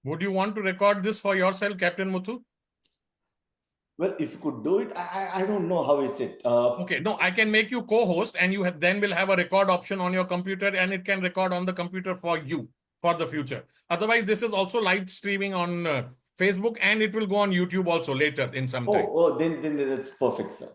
Would you want to record this for yourself, Captain Muthu? Well, if you could do it, I don't know how is it. Okay, no, I can make you co-host, and you then will have a record option on your computer, and it can record on the computer for you for the future. Otherwise, this is also live streaming on Facebook, and it will go on YouTube also later in some time. Then that's perfect, sir.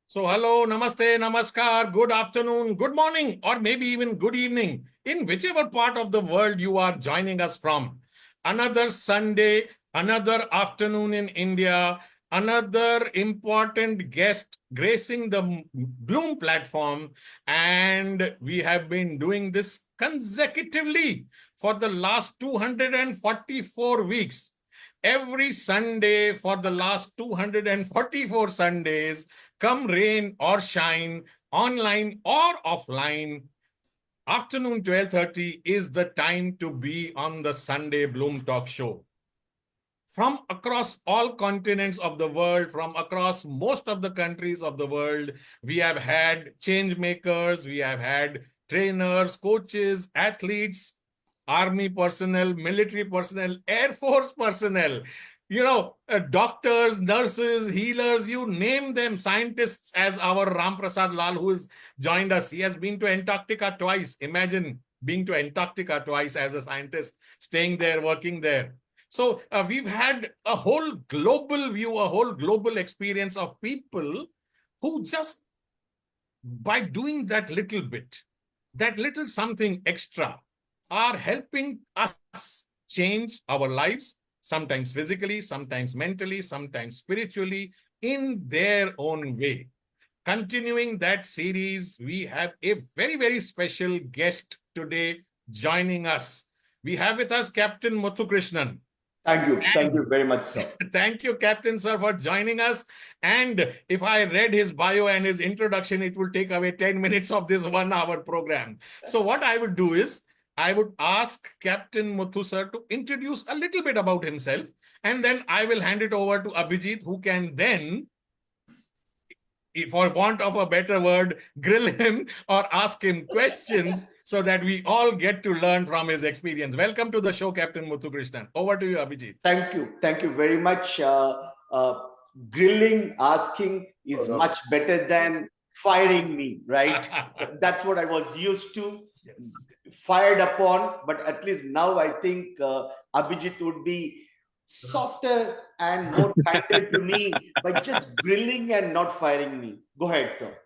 So, hello, namaste, namaskar, good afternoon, good morning, or maybe even good evening, in whichever part of the world you are joining us from. Another Sunday, another afternoon in India, another important guest gracing the Bloom platform, and we have been doing this consecutively for the last 244 weeks. Every Sunday for the last 244 Sundays, come rain or shine, online or offline, afternoon 12:30 is the time to be on the Sunday Bloom Talk Show. From across all continents of the world, from across most of the countries of the world, we have had change makers, we have had trainers, coaches, athletes, army personnel, military personnel, air force personnel, doctors, nurses, healers, you name them, scientists, as our Ram Prasad Lal, who has joined us. He has been to Antarctica twice. Imagine being to Antarctica twice as a scientist, staying there, working there. So we've had a whole global view, a whole global experience of people who just, by doing that little bit, that little something extra, are helping us change our lives, sometimes physically, sometimes mentally, sometimes spiritually, in their own way. Continuing that series, we have a very, very special guest today joining us. We have with us Captain MuthuKrishnan. Thank you very much, sir. Thank you, Captain, sir, for joining us. And if I read his bio and his introduction, it will take away 10 minutes of this 1 hour program. So what I would do is, I would ask Captain Muthu, sir, to introduce a little bit about himself. And then I will hand it over to Abhijit, who can then, for want of a better word, grill him or ask him questions so that we all get to learn from his experience. Welcome to the show, Captain MuthuKrishnan. Over to you, Abhijit. Thank you very much. Grilling, asking is much better than firing me, right? That's what I was used to, fired upon. But at least now I think Abhijit would be softer and more kinder to me by just grilling and not firing me. Go ahead, sir.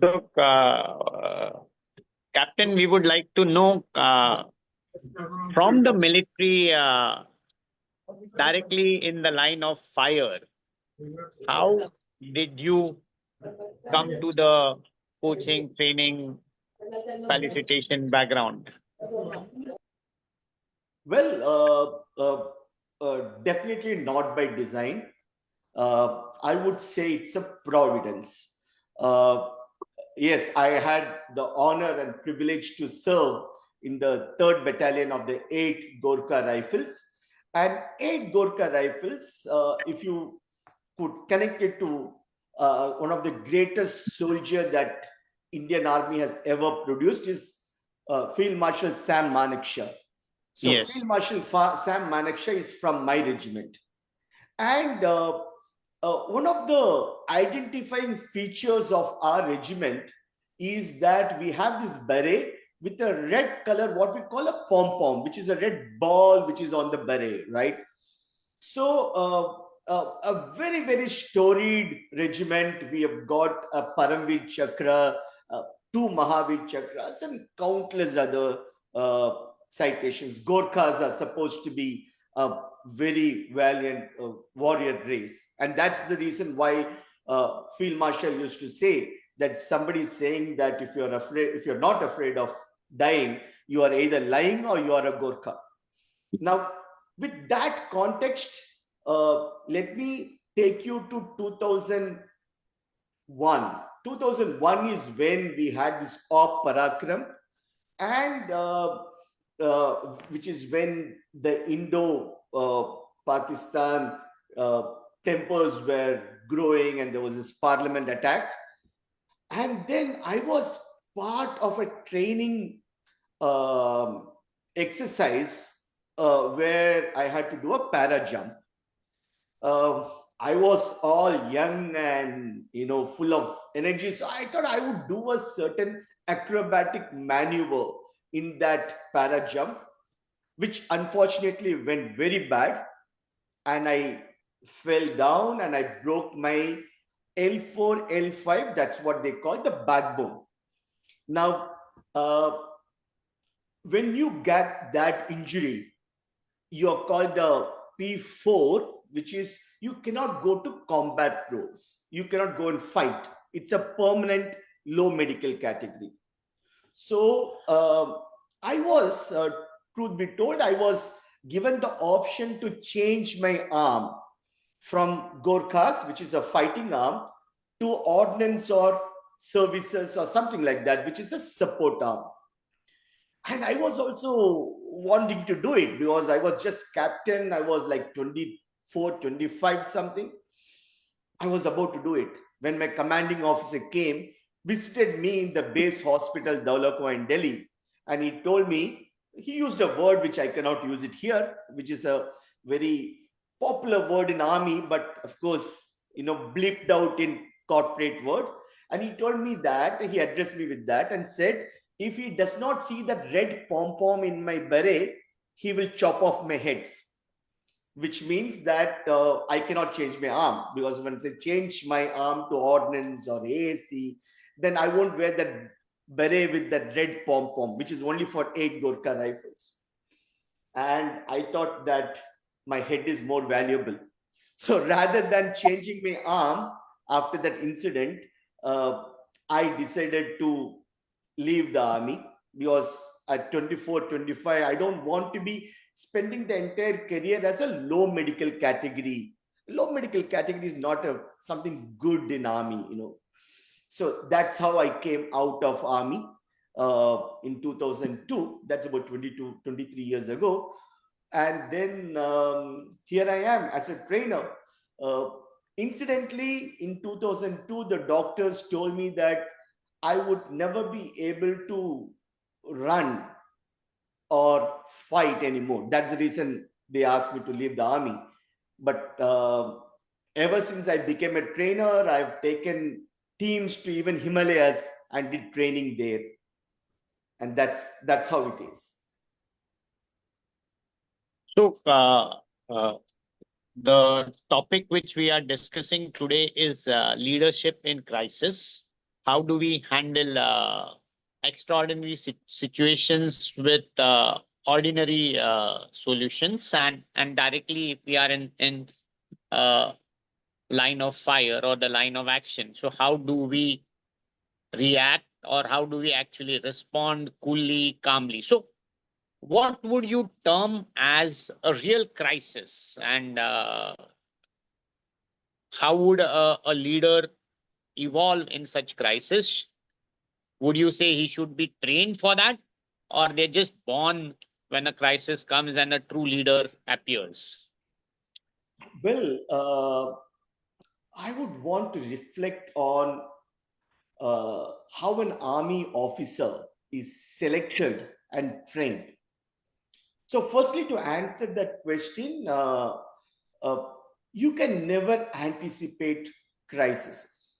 So, Captain, we would like to know from the military, directly in the line of fire, how did you come to the coaching, training, felicitation background? Well, definitely not by design. I would say it's a providence. Yes, I had the honor and privilege to serve in the 3rd Battalion of the 8 Gorkha Rifles. And 8 Gorkha Rifles, if you could connect it to one of the greatest soldier that Indian Army has ever produced, is Field Marshal Sam Manekshaw. So yes. Field Marshal Sam Manekshaw is from my regiment. And one of the identifying features of our regiment is that we have this beret with a red color, what we call a pom-pom, which is a red ball which is on the beret, right? So a very, very storied regiment. We have got a Paramveer Chakra, 2 Mahavir Chakras, and countless other citations. Gorkhas are supposed to be a very valiant warrior race, and that's the reason why Field Marshal used to say that somebody is saying that if you're not afraid of dying, you are either lying or you are a Gorkha. Now, with that context, let me take you to 2001. 2001 is when we had this Op Parakram, and which is when the Indo-Pakistan tempers were growing, and there was this parliament attack. And then I was part of a training exercise where I had to do a para jump. I was all young and full of energy, so I thought I would do a certain acrobatic maneuver in that para jump, which unfortunately went very bad, and I fell down and I broke my L4, L5. That's what they call the backbone. Now, when you get that injury, you're called a P4, which is you cannot go to combat roles. You cannot go and fight. It's a permanent low medical category. So I was, truth be told, I was given the option to change my arm from Gorkhas, which is a fighting arm, to ordnance or services or something like that, which is a support arm. And I was also wanting to do it because I was just captain. I was like 24, 25 something. I was about to do it when my commanding officer came, visited me in the base hospital, Daulakwa in Delhi. And he told me, he used a word which I cannot use it here, which is a very popular word in army, but of course, bleeped out in corporate word. And he told me that, he addressed me with that and said, if he does not see that red pom-pom in my beret, he will chop off my heads. Which means that I cannot change my arm, because when I change my arm to ordnance or AAC, then I won't wear that beret with that red pom-pom, which is only for 8 Gorkha rifles. And I thought that my head is more valuable. So rather than changing my arm after that incident, I decided to leave the army, because at 24, 25, I don't want to be spending the entire career as a low medical category. Low medical category is not something good in army, So that's how I came out of army in 2002. That's about 22, 23 years ago. And then here I am as a trainer. Incidentally, in 2002, the doctors told me that I would never be able to run or fight anymore. That's the reason they asked me to leave the army. But ever since I became a trainer, I've taken teams to even Himalayas and did training there. And that's how it is. So, the topic which we are discussing today is leadership in crisis. How do we handle extraordinary situations with ordinary solutions, and directly if we are in line of fire or the line of action? So how do we react, or how do we actually respond coolly, calmly? So what would you term as a real crisis, and how would a leader evolve in such crisis? Would you say he should be trained for that, or they're just born when a crisis comes and a true leader appears? Well, I would want to reflect on how an army officer is selected and trained. So firstly, to answer that question, you can never anticipate crises.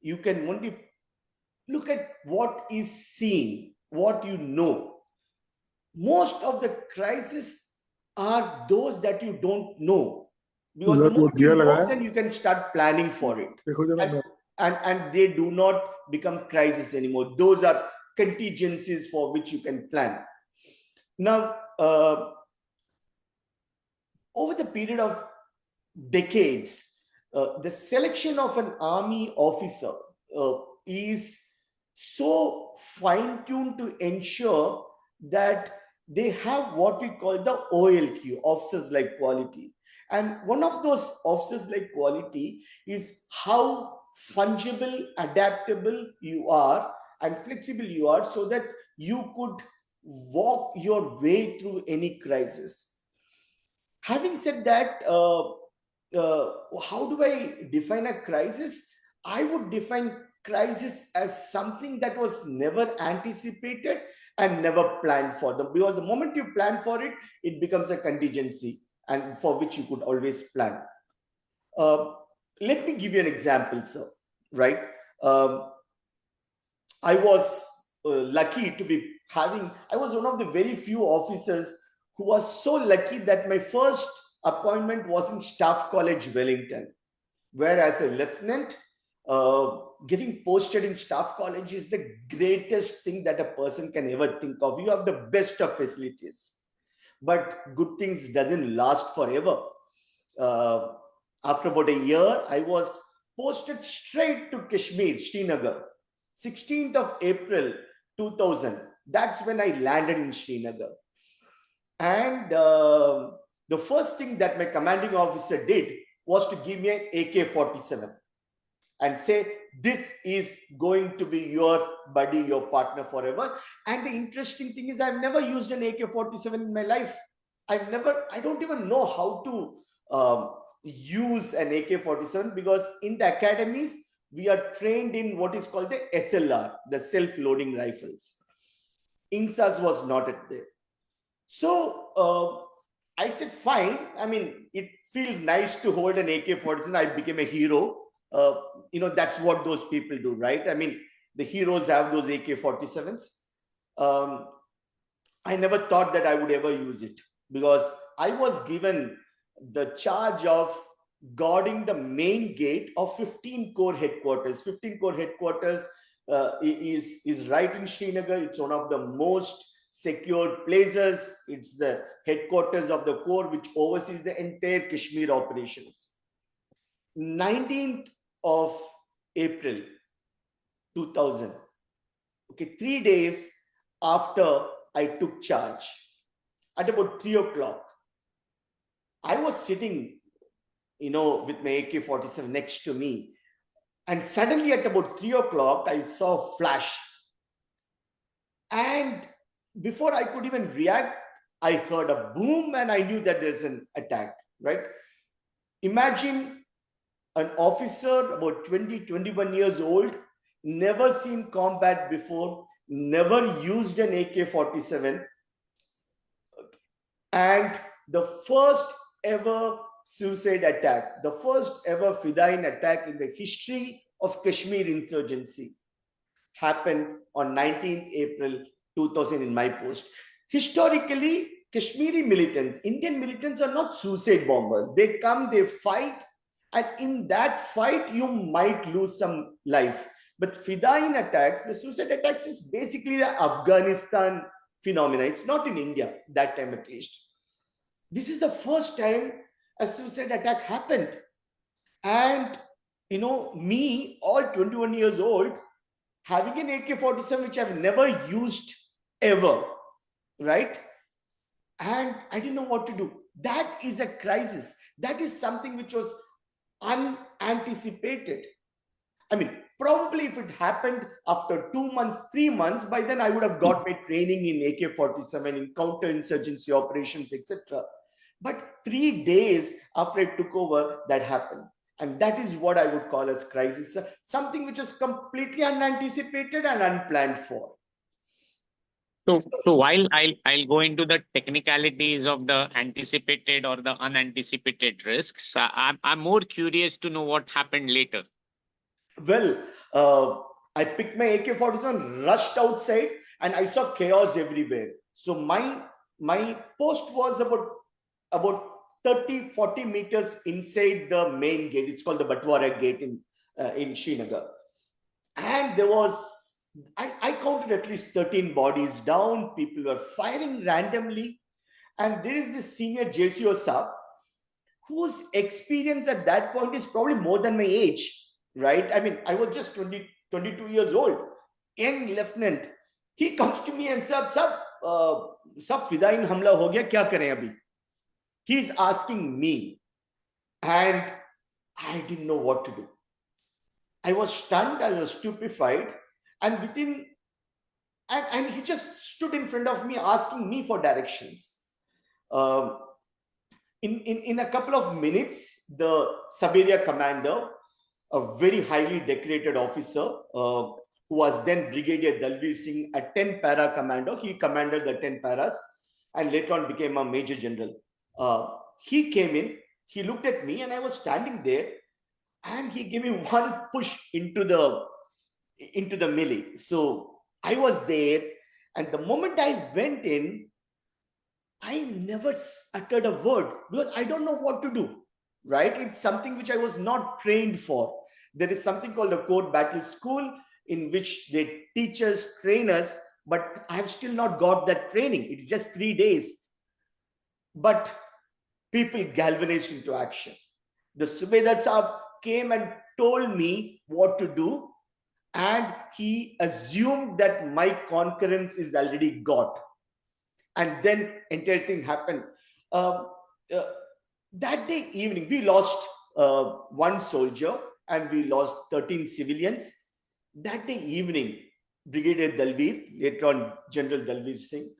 You can only look at what is seen, what you know. Most of the crises are those that you don't know. Because the moment you know, then you can start planning for it. And they do not become crises anymore. Those are contingencies for which you can plan. Now, over the period of decades, the selection of an army officer is so fine-tuned to ensure that they have what we call the OLQ, officers like quality. And one of those officers like quality is how fungible, adaptable you are and flexible you are, so that you could walk your way through any crisis. Having said that, how do I define a crisis? I would define crisis as something that was never anticipated and never planned for. Because the moment you plan for it, it becomes a contingency, and for which you could always plan. Uh, Let me give you an example, sir. Right? Um, I was lucky to be having, I was one of the very few officers who was so lucky that my first appointment was in Staff College, Wellington, where as a lieutenant, getting posted in Staff College is the greatest thing that a person can ever think of. You have the best of facilities, but good things doesn't last forever. Uh, After about a year, I was posted straight to Kashmir, Srinagar, 16th of April 2000. That's when I landed in Srinagar. And the first thing that my commanding officer did was to give me an AK-47 and say, this is going to be your buddy, your partner forever. And the interesting thing is, I've never used an AK-47 in my life. I don't even know how to use an AK-47, because in the academies, we are trained in what is called the SLR, the self-loading rifles. INSAS was not at there. So I said, fine. I mean, it feels nice to hold an AK-47. I became a hero. That's what those people do, right? I mean, the heroes have those AK-47s. I never thought that I would ever use it, because I was given the charge of guarding the main gate of 15 Corps headquarters. 15 Corps headquarters is right in Srinagar. It's one of the most secured places. It's the headquarters of the Corps, which oversees the entire Kashmir operations. 19th of April 2000. Okay, 3 days after I took charge, at about 3 o'clock, I was sitting, with my AK-47 next to me. And suddenly at about 3 o'clock, I saw a flash. And before I could even react, I heard a boom and I knew that there's an attack, right? Imagine an officer about 20, 21 years old, never seen combat before, never used an AK-47. And the first ever suicide attack, the first ever Fidain attack in the history of Kashmir insurgency happened on 19th April 2000 in my post. Historically, Kashmiri militants, Indian militants are not suicide bombers. They come, they fight, and in that fight, you might lose some life. But Fidain attacks, the suicide attacks, is basically the Afghanistan phenomena. It's not in India, that time at least. This is the first time a suicide attack happened. And, me, all 21 years old, having an AK-47, which I've never used ever, right? And I didn't know what to do. That is a crisis. That is something which was unanticipated. I mean, probably if it happened after 2 months, 3 months, by then I would have got my training in AK-47, in counterinsurgency operations, etc. But 3 days after I took over, that happened. And that is what I would call as crisis, something which was completely unanticipated and unplanned for. So while I'll go into the technicalities of the anticipated or the unanticipated risks, I'm more curious to know what happened later. Well, I picked my AK-47, rushed outside, and I saw chaos everywhere. So my post was about 30, 40 meters inside the main gate. It's called the Batwara gate in Srinagar. And there was, I counted at least 13 bodies down. People were firing randomly. And there is this senior JCO Saab, whose experience at that point is probably more than my age, right? I mean, I was just 22 years old, young lieutenant. He comes to me and says, "Sir, सब फिदाइन हमला हो गया, क्या करें अभी? He is asking me, and I didn't know what to do. I was stunned, I was stupefied, and and he just stood in front of me asking me for directions. Um, in a couple of minutes, the sub-area commander, a very highly decorated officer, who was then Brigadier Dalveer Singh, a 10 para commander. He commanded the 10 paras and later on became a major general. He came in, he looked at me, and I was standing there, and he gave me one push into the melee. So I was there, and the moment I went in, I never uttered a word because I don't know what to do, right? It's something which I was not trained for. There is something called a Core Battle School in which they teach us, train us, but I have still not got that training. It's just 3 days. But people galvanized into action. The Subedar Saab came and told me what to do, and he assumed that my concurrence is already got. And then entire thing happened. That day evening, we lost one soldier and we lost 13 civilians. That day evening, Brigadier Dalveer, later on General Dalveer Singh,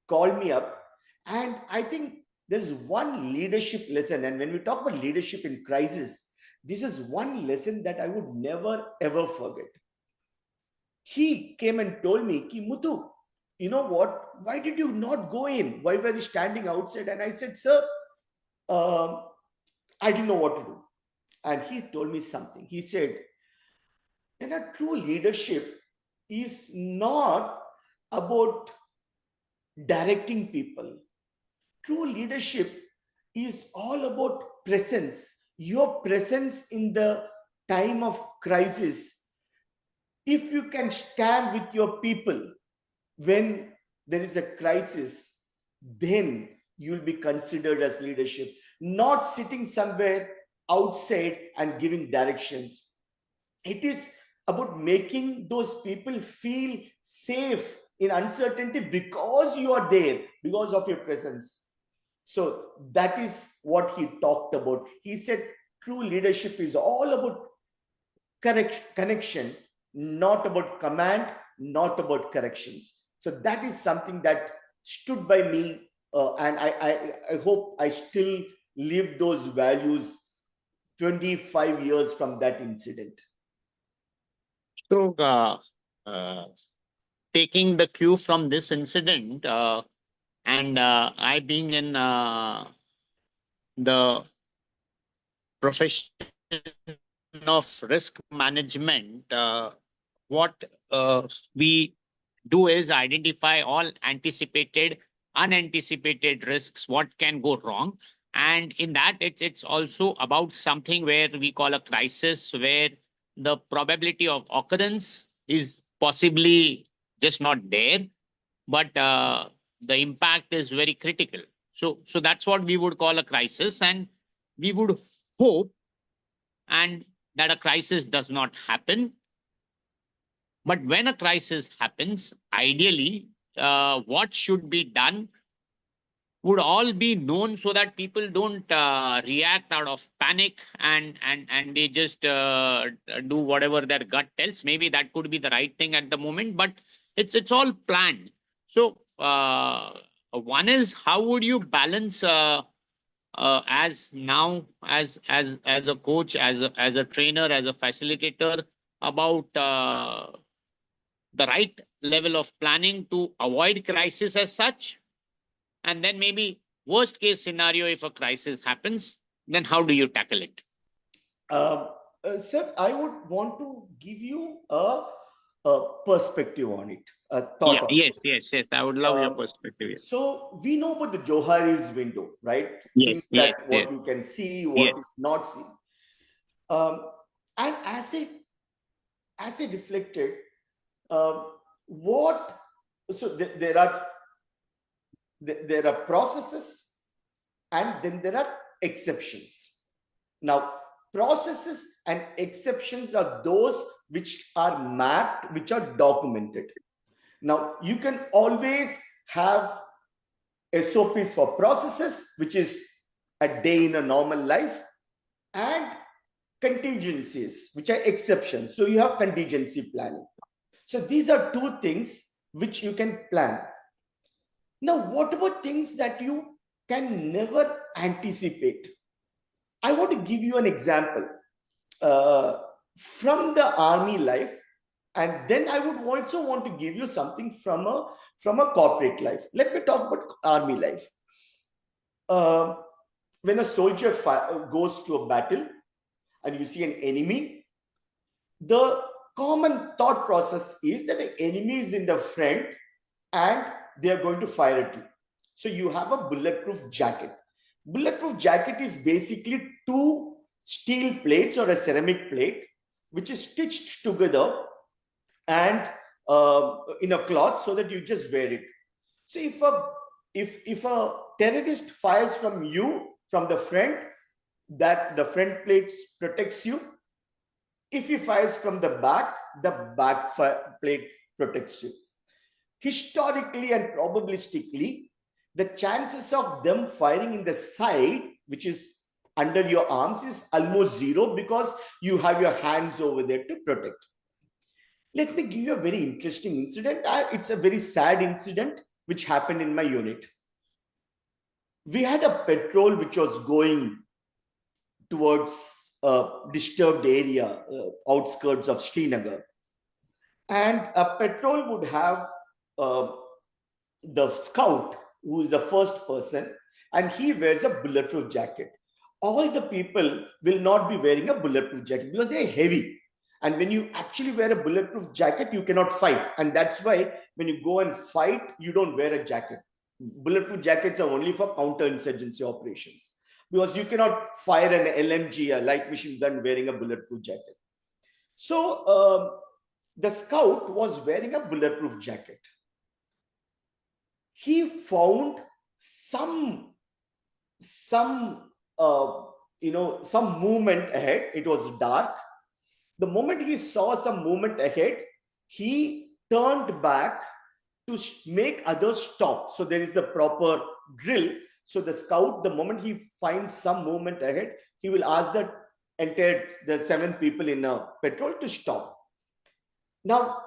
called me up. And I think there's one leadership lesson. And when we talk about leadership in crisis, this is one lesson that I would never, ever forget. He came and told me, Ki Muthu, you know what? Why did you not go in? Why were you standing outside? And I said, sir, I didn't know what to do. And he told me something. He said, and a true leadership is not about directing people. True leadership is all about presence. Your presence in the time of crisis. If you can stand with your people when there is a crisis, then you'll be considered as leadership, not sitting somewhere outside and giving directions. It is about making those people feel safe in uncertainty because you are there, because of your presence. So that is what he talked about. He said true leadership is all about connection, not about command, not about corrections. So that is something that stood by me, and I hope I still live those values 25 years from that incident. So, taking the cue from this incident, and I being in the profession of risk management, what we do is identify all anticipated, unanticipated risks, what can go wrong. And in that, it's also about something where we call a crisis, where the probability of occurrence is possibly just not there, but the impact is very critical. So that's what we would call a crisis, and we would hope and that a crisis does not happen. But when a crisis happens, ideally, what should be done would all be known so that people don't react out of panic and they just do whatever their gut tells. Maybe that could be the right thing at the moment, but it's all planned. So one is, how would you balance as a coach, as a trainer, as a facilitator, about the right level of planning to avoid crisis as such? And then maybe worst case scenario, if a crisis happens, then how do you tackle it? Sir, I would want to give you a perspective on it, a thought on Yes, this. yes. I would love your perspective. Yes. So we know about the Johari's window, right? Yes, Things that what you can see, what yes. is not seen. And as it reflected, there are processes, and then there are exceptions. Now, processes and exceptions are those which are mapped, which are documented. Now, you can always have SOPs for processes, which is a day in a normal life, and contingencies, which are exceptions. So you have contingency planning. So these are two things which you can plan. Now, what about things that you can never anticipate? I want to give you an example from the army life, and then I would also want to give you something from a corporate life. Let me talk about army life. When a soldier goes to a battle and you see an enemy, the common thought process is that the enemy is in the front and they are going to fire at you. So you have a bulletproof jacket. Bulletproof jacket is basically two steel plates or a ceramic plate, which is stitched together and in a cloth so that you just wear it. So if a terrorist fires from you from the front, that the front plate protects you. If he fires from the back plate protects you. Historically and probabilistically, the chances of them firing in the side, which is under your arms, is almost zero because you have your hands over there to protect. Let me give you a very interesting incident. It's a very sad incident which happened in my unit. We had a patrol which was going towards a disturbed area, outskirts of Srinagar. And a patrol would have the scout, who is the first person, and he wears a bulletproof jacket. All the people will not be wearing a bulletproof jacket because they're heavy. And when you actually wear a bulletproof jacket, you cannot fight. And that's why when you go and fight, you don't wear a jacket. Bulletproof jackets are only for counterinsurgency operations because you cannot fire an LMG, a light machine gun, wearing a bulletproof jacket. So the scout was wearing a bulletproof jacket. He found some movement ahead. It was dark. The moment he saw some movement ahead, he turned back to make others stop. So there is a proper drill. So the scout, the moment he finds some movement ahead, he will ask the 7 people in a patrol to stop. Now,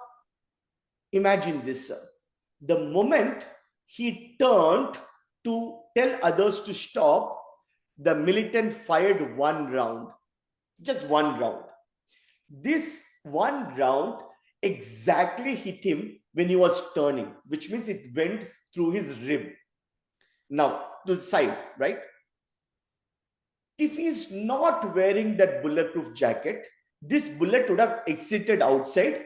imagine this, sir. The moment he turned to tell others to stop, the militant fired one round, just one round. This one round exactly hit him when he was turning, which means it went through his rib. Now, to the side, right? If he's not wearing that bulletproof jacket, this bullet would have exited outside.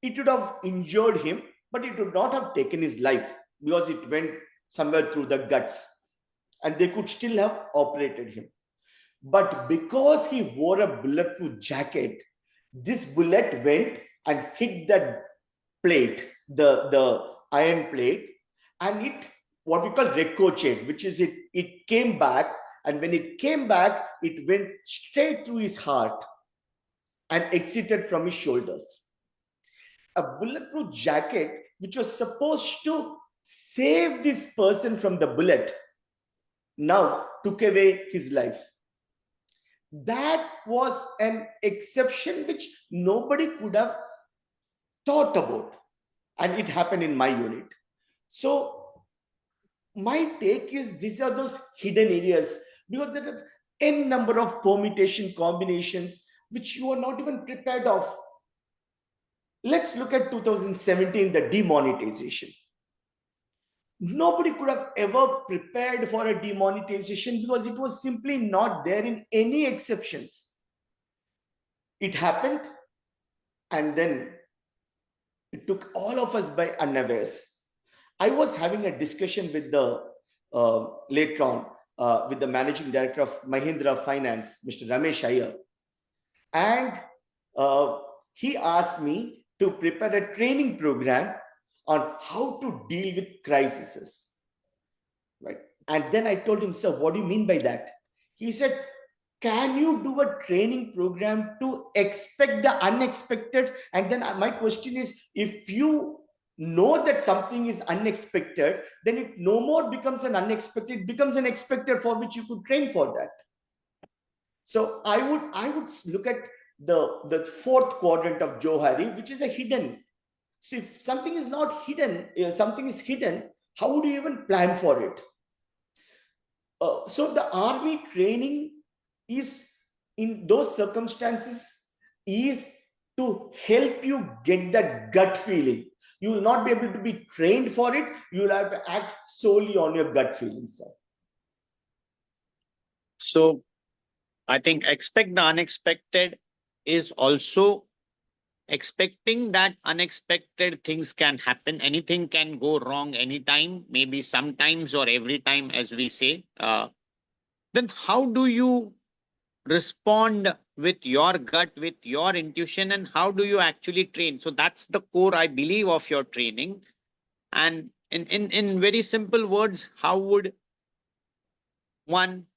It would have injured him, but it would not have taken his life because it went somewhere through the guts and they could still have operated him. But because he wore a bulletproof jacket, this bullet went and hit that plate, the iron plate, and it, what we call ricocheted, which is it came back, and when it came back, it went straight through his heart and exited from his shoulders. A bulletproof jacket, which was supposed to save this person from the bullet, now took away his life. That was an exception which nobody could have thought about. And it happened in my unit. So my take is these are those hidden areas because there are n number of permutation combinations which you are not even prepared of. Let's look at 2017, the demonetization. Nobody could have ever prepared for a demonetization because it was simply not there in any exceptions. It happened, and then it took all of us by unawares. I was having a discussion with the later on with the managing director of Mahindra Finance, Mr. Ramesh Iyer, and he asked me to prepare a training program on how to deal with crises, right? And then I told him, sir, what do you mean by that? He said, can you do a training program to expect the unexpected? And then my question is, if you know that something is unexpected, then it no more becomes an unexpected, it becomes an expected for which you could train for that. So I would look at the fourth quadrant of Johari, which is a hidden. So if something is not hidden, something is hidden, how would you even plan for it? So the army training is, in those circumstances, is to help you get that gut feeling. You will not be able to be trained for it. You will have to act solely on your gut feeling, sir. So I think expect the unexpected is also expecting that unexpected things can happen. Anything can go wrong anytime, maybe sometimes or every time, as we say. Then how do you respond with your gut, with your intuition, and how do you actually train? So that's the core, I believe, of your training. And in very simple words, how would one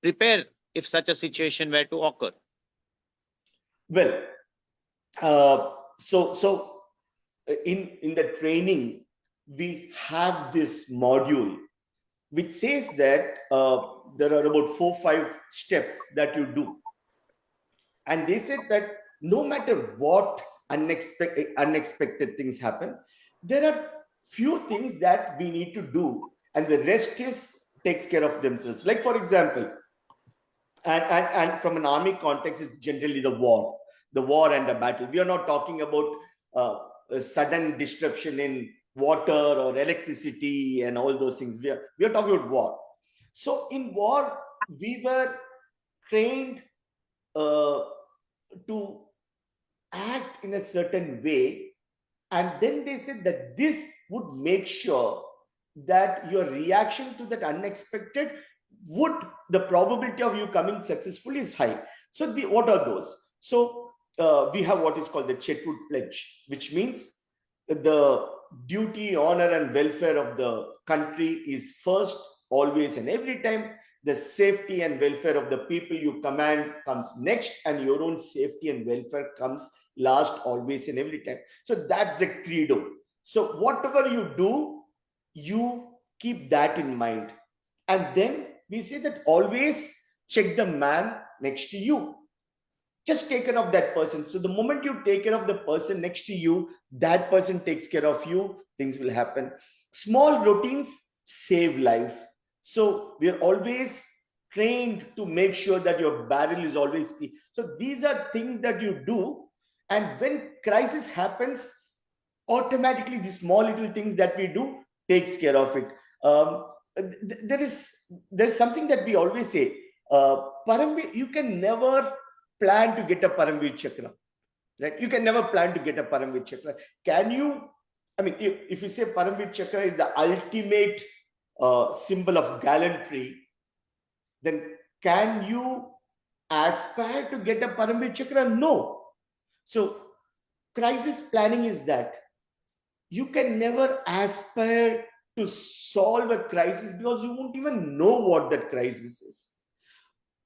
prepare if such a situation were to occur? Well, so in the training, we have this module which says that there are about 4-5 steps that you do. And they said that no matter what unexpected things happen, there are few things that we need to do, and the rest is takes care of themselves. Like, for example, and from an army context, it's generally the war and the battle. We are not talking about a sudden disruption in water or electricity and all those things. We are talking about war. So in war, we were trained to act in a certain way, and then they said that this would make sure that your reaction to that unexpected would, the probability of you coming successfully is high. So what are those? So we have what is called the Chetwood Pledge, which means the duty, honor, and welfare of the country is first, always, and every time. The safety and welfare of the people you command comes next, and your own safety and welfare comes last, always and every time. So that's a credo. So whatever you do, you keep that in mind. And then we say that always check the man next to you. Just take care of that person. So the moment you take care of the person next to you, that person takes care of you, things will happen. Small routines save life. So we are always trained to make sure that your barrel is always clean. So these are things that you do. And when crisis happens, automatically these small little things that we do takes care of it. There's something that we always say, you can never plan to get a Paramveer Chakra, right? You can never plan to get a Paramveer Chakra. Can you? I mean, if you say Paramveer Chakra is the ultimate symbol of gallantry, then can you aspire to get a Paramveer Chakra? No. So crisis planning is that you can never aspire to solve a crisis because you won't even know what that crisis is.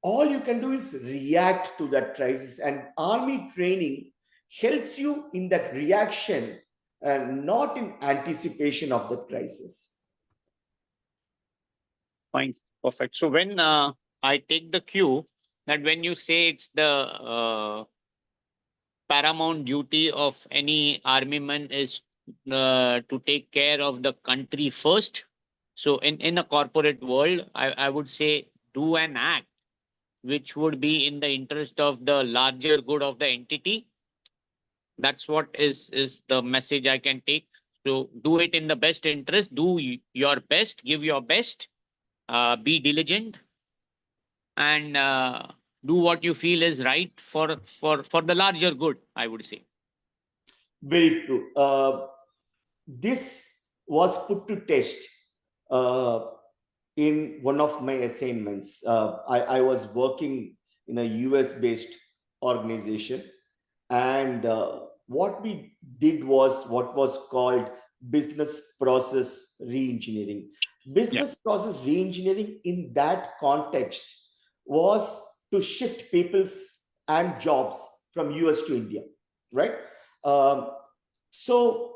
All you can do is react to that crisis, and army training helps you in that reaction and not in anticipation of the crisis. Fine, perfect. So when I take the cue that when you say it's the paramount duty of any army man is to take care of the country first. So in a corporate world, I would say do an act which would be in the interest of the larger good of the entity. That's what is the message I can take. So do it in the best interest, do your best, give your best, be diligent, and do what you feel is right for the larger good, I would say. Very true. This was put to test in one of my assignments. I was working in a US-based organization, and what we did was what was called business process re-engineering. Business process re-engineering in that context was to shift people and jobs from US to India, right? So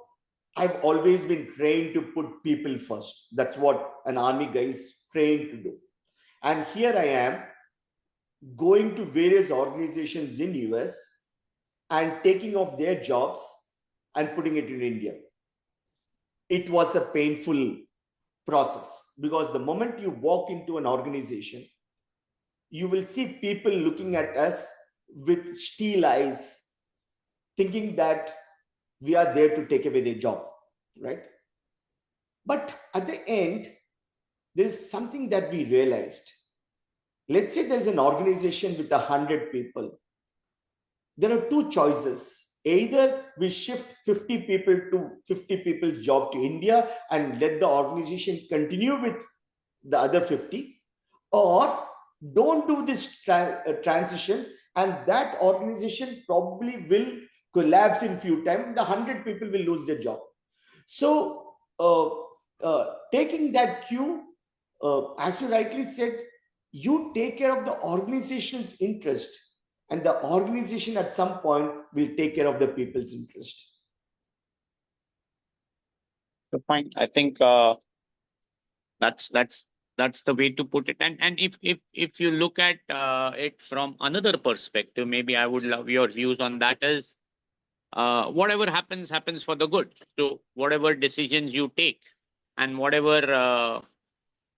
I've always been trained to put people first. That's what an army guy is trained to do. And here I am going to various organizations in US and taking off their jobs and putting it in India. It was a painful process because the moment you walk into an organization, you will see people looking at us with steel eyes, thinking that we are there to take away their job, right? But at the end, there is something that we realized. Let's say there's an organization with 100 people. There are two choices. Either we shift 50 people to 50 people's job to India and let the organization continue with the other 50, or don't do this transition, and that organization probably will collapse in few times. The 100 people will lose their job. So taking that cue, as you rightly said, you take care of the organization's interest, and the organization at some point will take care of the people's interest. Good point. I think that's the way to put it. And if you look at it from another perspective, maybe I would love your views on that. Is whatever happens for the good. So whatever decisions you take and whatever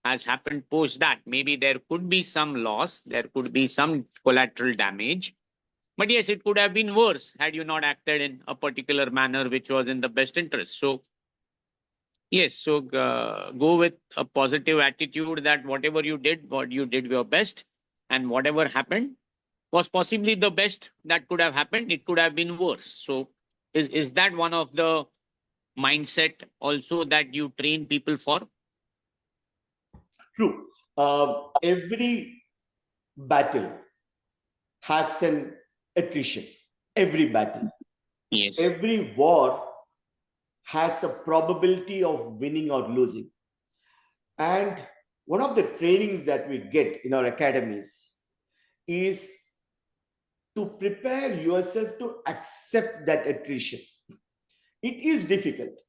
has happened post that, maybe there could be some loss, there could be some collateral damage. But yes, it could have been worse had you not acted in a particular manner which was in the best interest. So yes, so go with a positive attitude that whatever you did, what you did your best, and whatever happened was possibly the best that could have happened. It could have been worse. So is that one of the mindset also that you train people for? True. Every battle has an attrition. Every battle. Yes. Every war has a probability of winning or losing. And one of the trainings that we get in our academies is to prepare yourself to accept that attrition. It is difficult,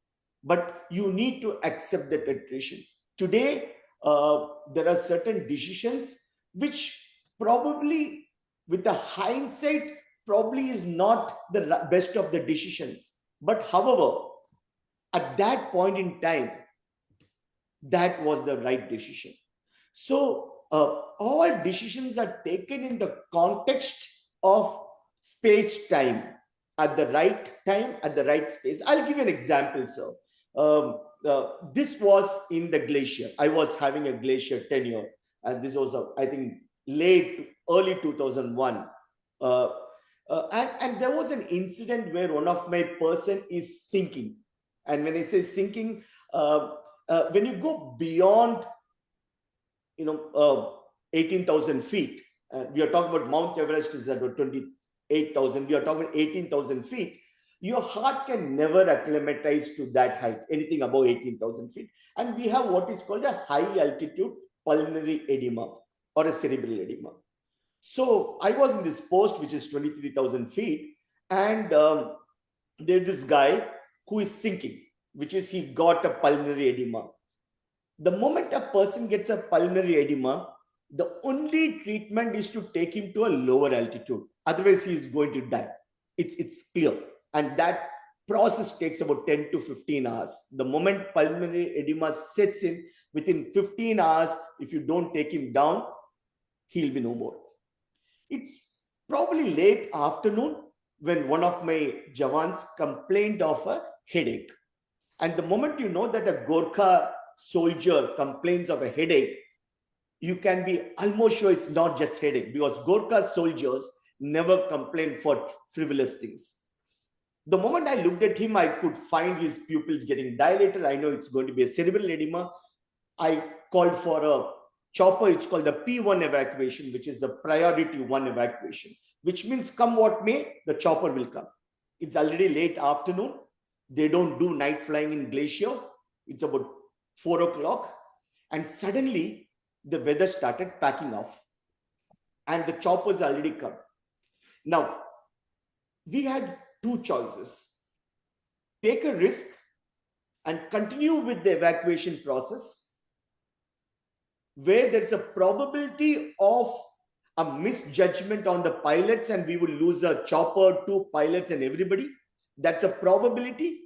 but you need to accept that attrition. Today, there are certain decisions which probably, with the hindsight, probably is not the best of the decisions. But however, at that point in time, that was the right decision. So all decisions are taken in the context of space-time, at the right time, at the right space. I'll give you an example, sir. This was in the glacier. I was having a glacier tenure, and this was, I think, early 2001. And there was an incident where one of my person is sinking. And when I say sinking, when you go beyond, 18,000 feet, we are talking about Mount Everest is at 28,000. We are talking about 18,000 feet. Your heart can never acclimatize to that height, anything above 18,000 feet. And we have what is called a high altitude pulmonary edema or a cerebral edema. So I was in this post, which is 23,000 feet. And there's this guy who is sinking, which is he got a pulmonary edema. The moment a person gets a pulmonary edema, the only treatment is to take him to a lower altitude. Otherwise, he is going to die. It's clear. And that process takes about 10 to 15 hours. The moment pulmonary edema sets in, within 15 hours, if you don't take him down, he'll be no more. It's probably late afternoon when one of my Jawans complained of a headache. And the moment you know that a Gorkha soldier complains of a headache, you can be almost sure it's not just headache, because Gorkha soldiers never complain for frivolous things. The moment I looked at him, I could find his pupils getting dilated. I know it's going to be a cerebral edema. I called for a chopper. It's called the P1 evacuation, which is the priority 1 evacuation, which means come what may, the chopper will come. It's already late afternoon. They don't do night flying in glacier. It's about 4 o'clock. And suddenly the weather started packing off and the choppers already come. Now, we had two choices. Take a risk and continue with the evacuation process, where there's a probability of a misjudgment on the pilots and we will lose a chopper, 2 pilots and everybody. That's a probability,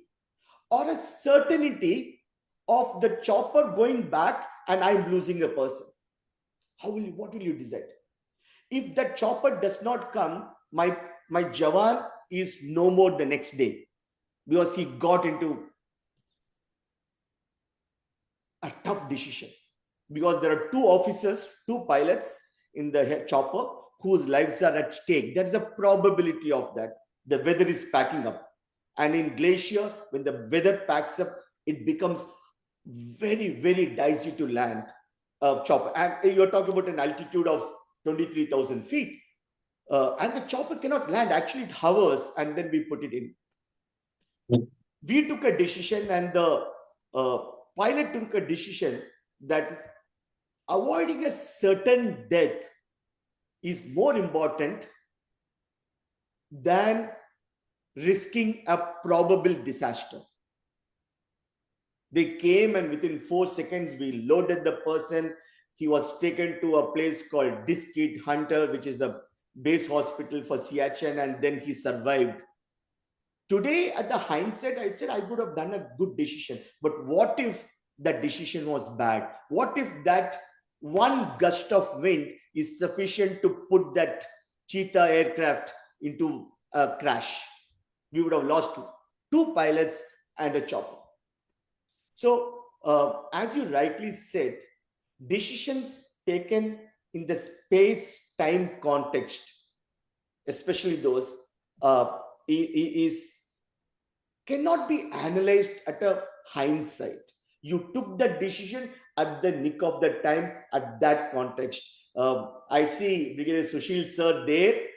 or a certainty of the chopper going back and I'm losing a person. What will you decide? If that chopper does not come, my Jawan is no more the next day because he got into a tough decision. Because there are 2 officers, 2 pilots in the chopper whose lives are at stake. There is a probability of that. The weather is packing up. And in glacier, when the weather packs up, it becomes very, very dicey to land a chopper. And you're talking about an altitude of 23,000 feet. And the chopper cannot land. Actually, it hovers and then we put it in. We took a decision, and the pilot took a decision that avoiding a certain death is more important than risking a probable disaster. They came, and within 4 seconds, we loaded the person. He was taken to a place called Diskit Hunter, which is a base hospital for Siachen, and then he survived. Today, at the hindsight, I said I would have done a good decision. But what if that decision was bad? What if that one gust of wind is sufficient to put that Cheetah aircraft into a crash? We would have lost 2 pilots and a chopper. So, as you rightly said, decisions taken in the space-time context, especially those, cannot be analyzed at a hindsight. You took that decision at the nick of the time, at that context. I see Brigadier Sushil sir there.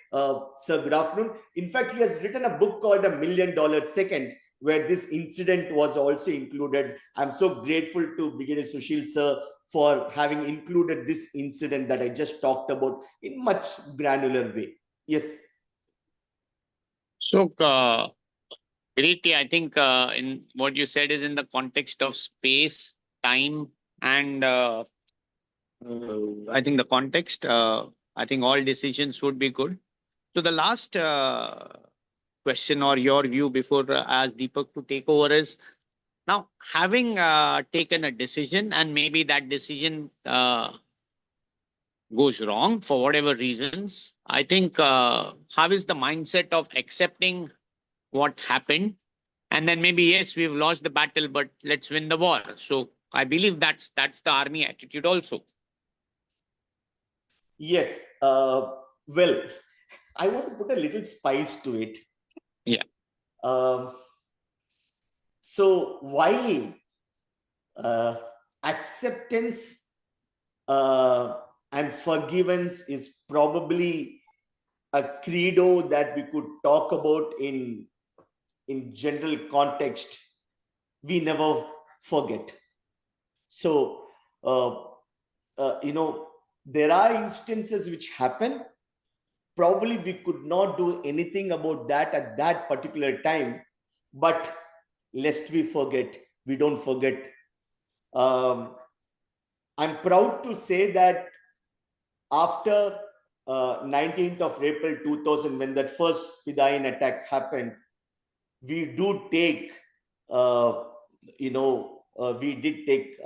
Sir, good afternoon. In fact, he has written a book called $1 Million Second, where this incident was also included. I'm so grateful to Brigadier Sushil sir for having included this incident that I just talked about in much granular way. Yes. So, Kiriti, I think in what you said is in the context of space, time, and I think the context, I think all decisions would be good. So the last question or your view before I ask Deepak to take over is, now having taken a decision and maybe that decision goes wrong for whatever reasons, I think how is the mindset of accepting what happened? And then maybe, yes, we've lost the battle, but let's win the war. So I believe that's the army attitude also. Yes. Well, I want to put a little spice to it. Yeah. So while acceptance and forgiveness is probably a credo that we could talk about in general context, we never forget. So, there are instances which happen. Probably we could not do anything about that at that particular time, but lest we forget, we don't forget. I'm proud to say that after 19th of April 2000, when that first Fidayeen attack happened, we do take, we did take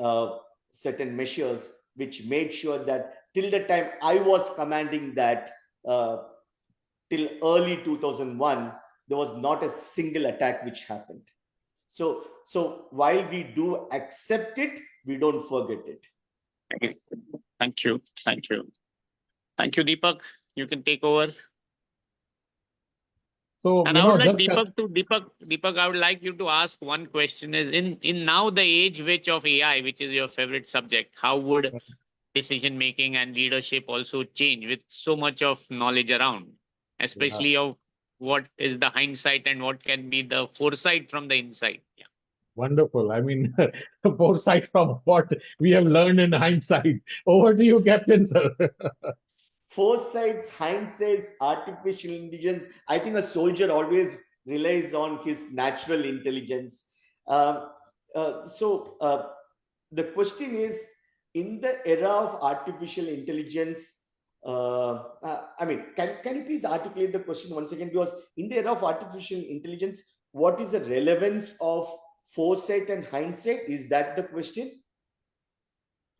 certain measures which made sure that till the time I was commanding that, till early 2001, there was not a single attack which happened. So while we do accept it, we don't forget it. Thank you. Thank you. Thank you, Deepak. You can take over. So, and I would like Deepak, I would like you to ask one question is in now the age of AI, which is your favorite subject, how would decision making and leadership also change with so much of knowledge around, especially of what is the hindsight and what can be the foresight from the inside? Yeah. Wonderful. I mean, foresight from what we have learned in hindsight. Over to you, Captain, sir. Foresights, hindsights, artificial intelligence. I think a soldier always relies on his natural intelligence. The question is, in the era of artificial intelligence, can you please articulate the question once again? Because in the era of artificial intelligence, what is the relevance of foresight and hindsight? Is that the question?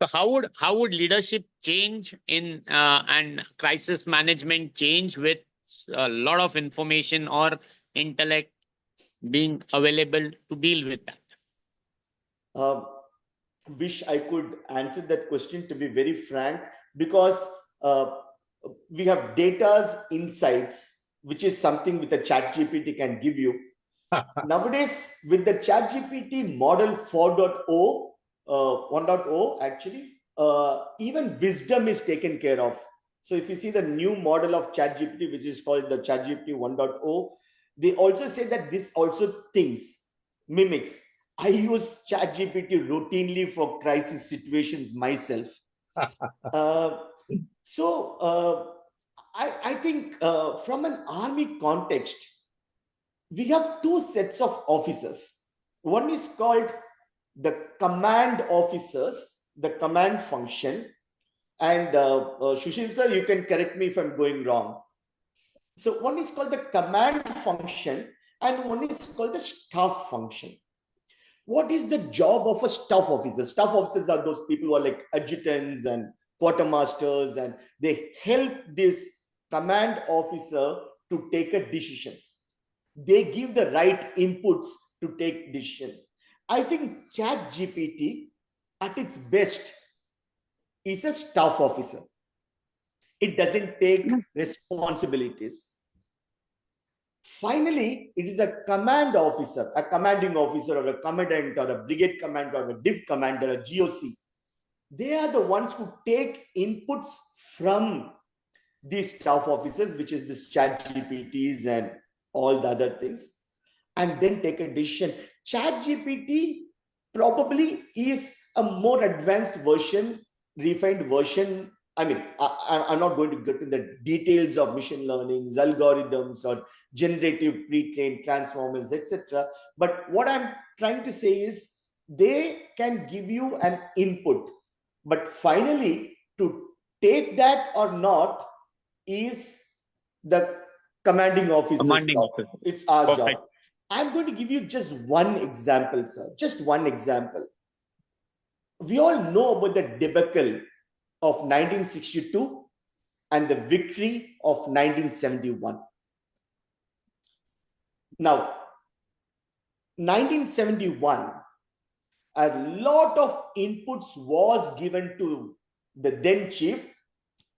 So how would leadership change in and crisis management change with a lot of information or intellect being available to deal with that? Wish I could answer that question, to be very frank, because we have data's insights, which is something with the chat GPT can give you. Nowadays, with the chat GPT model 4.0, 1.0 actually, even wisdom is taken care of. So if you see the new model of chat GPT, which is called the chat GPT 1.0, they also say that this also thinks, mimics. I use chat GPT routinely for crisis situations myself. I think from an army context, we have two sets of officers. One is called the command officers, the command function. And Sushil sir, you can correct me if I'm going wrong. So one is called the command function and one is called the staff function. What is the job of a staff officer? Staff officers are those people who are like adjutants and quartermasters, and they help this command officer to take a decision. They give the right inputs to take decision. I think chat GPT at its best is a staff officer. It doesn't take responsibilities. Finally, it is a command officer, a commanding officer, or a commandant, or a brigade commander, or a div commander, a GOC. They are the ones who take inputs from these staff officers, which is this chat GPTs and all the other things, and then take a decision. Chat GPT probably is a more advanced version, refined version. I mean, I'm not going to get into the details of machine learning, algorithms, or generative pre-trained transformers, etc. But what I'm trying to say is they can give you an input. But finally, to take that or not is the commanding officer's job. It's our Perfect. job. I'm going to give you just one example, sir. Just one example. We all know about the debacle of 1962 and the victory of 1971. Now, 1971, a lot of inputs was given to the then chief,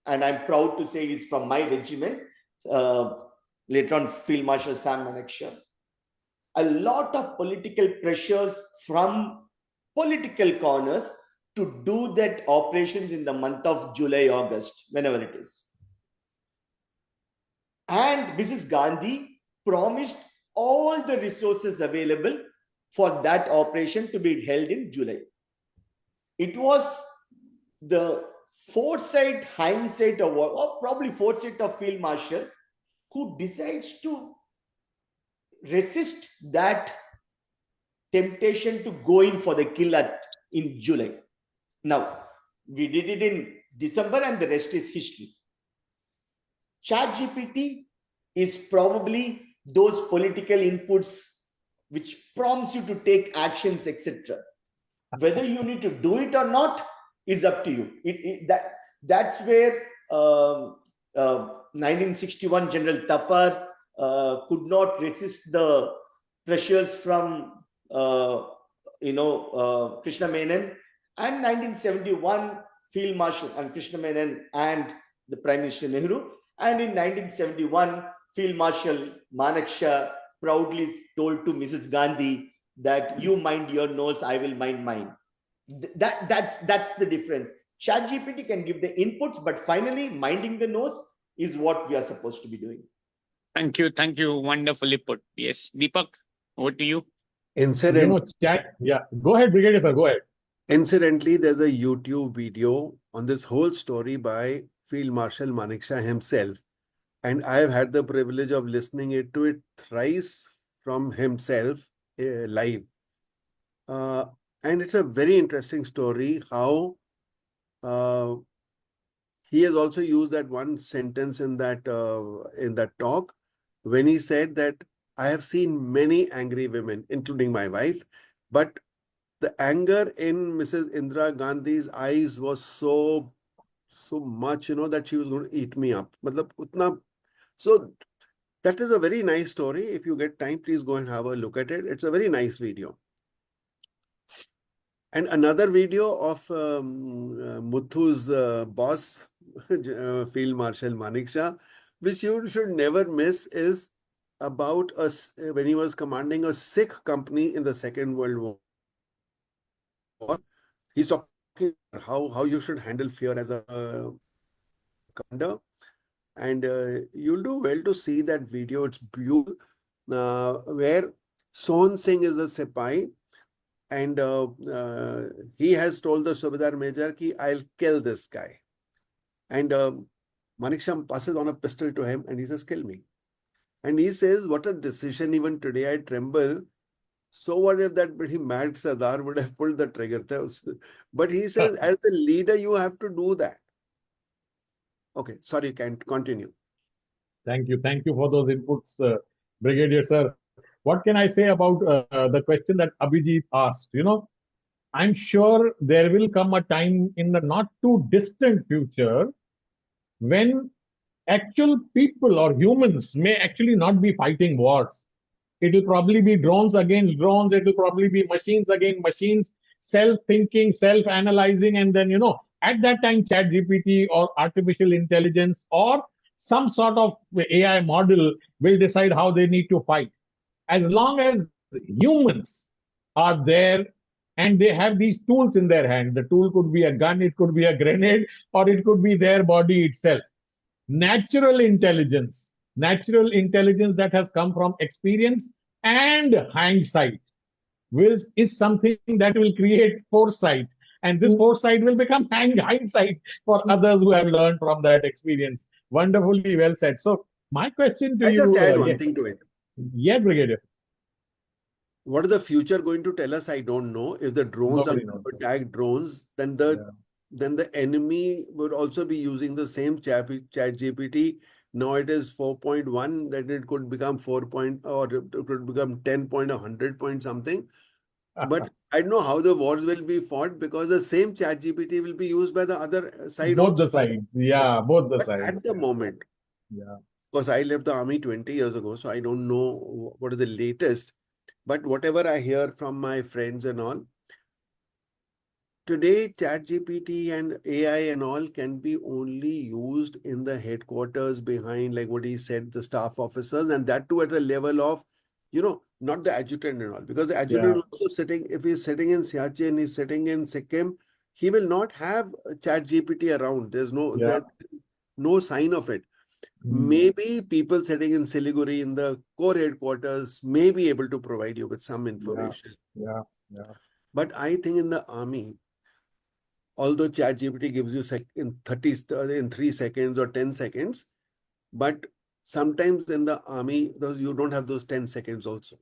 and I'm proud to say he's from my regiment, later on Field Marshal Sam Manakshaw. A lot of political pressures from political corners to do that operations in the month of July, August, whenever it is. And Mrs. Gandhi promised all the resources available for that operation to be held in July. It was the foresight, hindsight, or probably foresight of Field Marshal who decides to resist that temptation to go in for the kill in July. Now, we did it in December and the rest is history. ChatGPT is probably those political inputs which prompts you to take actions, etc. Whether you need to do it or not is up to you. That's where 1961 General Tapar could not resist the pressures from Krishna Menon, and 1971 Field Marshal and Krishna Menon and the Prime Minister Nehru, and in 1971 Field Marshal Manakshaw proudly told to Mrs. Gandhi that you mind your nose, I will mind mine. That's the difference. ChatGPT can give the inputs, but finally minding the nose is what we are supposed to be doing. Thank you. Wonderfully put. Yes, Deepak, over to you. Chat. Yeah, go ahead, Brigadier sir. Go ahead. Incidentally, there's a YouTube video on this whole story by Field Marshal Manekshaw himself, and I have had the privilege of listening to it thrice from himself live. And it's a very interesting story how uh, he has also used that one sentence in that talk when he said that I have seen many angry women, including my wife, but the anger in Mrs. Indira Gandhi's eyes was so much, that she was going to eat me up. Matlab, utna, so that is a very nice story. If you get time, please go and have a look at it. It's a very nice video. And another video of Muthu's boss, Field Marshal Manekshaw, which you should never miss, is about us when he was commanding a Sikh company in the Second World War. He's talking about how you should handle fear as a commander. And you'll do well to see that video. It's beautiful, where Sohan Singh is a Sipahi, and he has told the Subedar Major ki I'll kill this guy. And Manekshaw passes on a pistol to him and he says, kill me. And he says, what a decision, even today I tremble. So what if that very mad Sardar would have pulled the trigger? But he says, as the leader, you have to do that. Okay, sorry, you can continue. Thank you. Thank you for those inputs, Brigadier Sir. What can I say about the question that Abhijit asked? I'm sure there will come a time in the not too distant future when actual people or humans may actually not be fighting wars. It will probably be drones against drones. It will probably be machines against machines, self-thinking, self-analyzing. And then, at that time, ChatGPT or artificial intelligence or some sort of AI model will decide how they need to fight. As long as humans are there and they have these tools in their hand, the tool could be a gun, it could be a grenade, or it could be their body itself. Natural intelligence that has come from experience and hindsight is something that will create foresight. And this foresight will become hindsight for others who have learned from that experience. Wonderfully well said. So my question to I just you, add one thing to it. Yes, Brigadier. What is the future going to tell us? I don't know. If the drones Nobody are knows. going to attack drones, then the enemy would also be using the same chat GPT. Now it is 4.1, that it could become 4 point, or it could become 10 point, 100 point something. But I don't know how the wars will be fought, because the same chat GPT will be used by the other side Both also. the sides. Yeah, both the But sides. at the moment, Yeah. because I left the army 20 years ago, so I don't know what is the latest. But whatever I hear from my friends and all, today ChatGPT and AI and all can be only used in the headquarters behind, like what he said, the staff officers, and that too at a level of, not the adjutant and all. Because the adjutant also sitting, if he's sitting in Siachen, he's sitting in Sikkim, he will not have ChatGPT around. There's no sign of it. Maybe people sitting in Siliguri in the core headquarters may be able to provide you with some information. Yeah. But I think in the army, although ChatGPT gives you in 3 seconds or 10 seconds, but sometimes in the army, you don't have those 10 seconds also.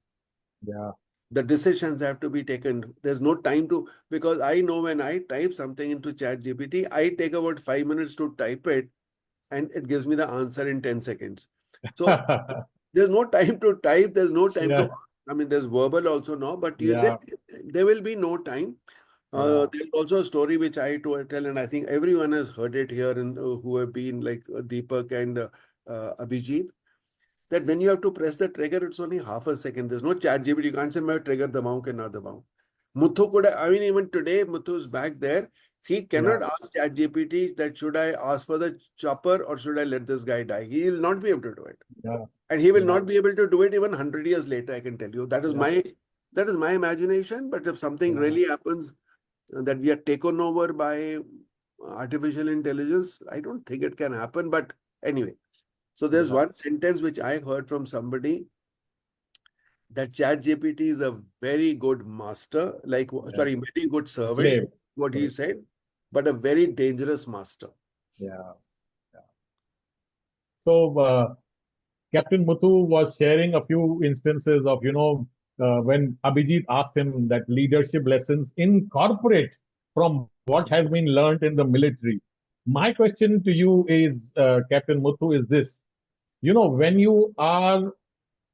Yeah. The decisions have to be taken. There's no time to, because I know when I type something into ChatGPT, I take about 5 minutes to type it, and it gives me the answer in 10 seconds. So there's no time to type. There's no time to, I mean, there's verbal also now, but there will be no time. There's also a story which I tell, and I think everyone has heard it here, and who have been like Deepak and Abhijit, that when you have to press the trigger, it's only half a second. There's no chat GPT. You can't say, "मैं trigger दबाऊं के ना दबाऊं." Muthu could, I mean, even today, Muthu's back there. He cannot ask chat GPT that should I ask for the chopper or should I let this guy die? He will not be able to do it. And he will not be able to do it even 100 years later, I can tell you. That is my imagination. But if something really happens, that we are taken over by artificial intelligence, I don't think it can happen. But anyway, so there's one sentence which I heard from somebody, that ChatGPT is a very good master, very good servant, what he said, but a very dangerous master. So Captain Muthu was sharing a few instances of, when Abhijit asked him that leadership lessons incorporate from what has been learned in the military. My question to you is, Captain Muthu, is this. When you are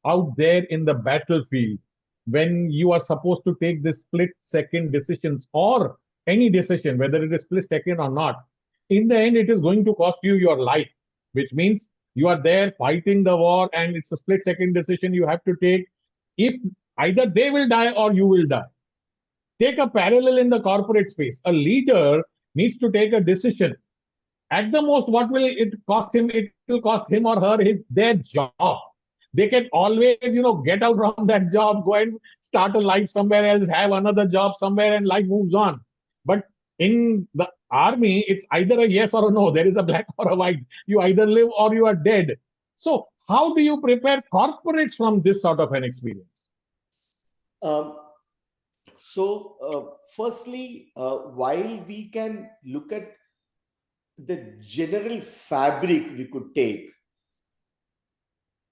out there in the battlefield, when you are supposed to take the split second decisions or any decision, whether it is split second or not, in the end, it is going to cost you your life, which means you are there fighting the war and it's a split second decision you have to take. If either they will die or you will die. Take a parallel in the corporate space. A leader needs to take a decision. At the most, what will it cost him? It will cost him or her their job. They can always, get out from that job, go and start a life somewhere else, have another job somewhere, and life moves on. But in the army, it's either a yes or a no. There is a black or a white. You either live or you are dead. So, how do you prepare corporates from this sort of an experience? Firstly, while we can look at the general fabric we could take,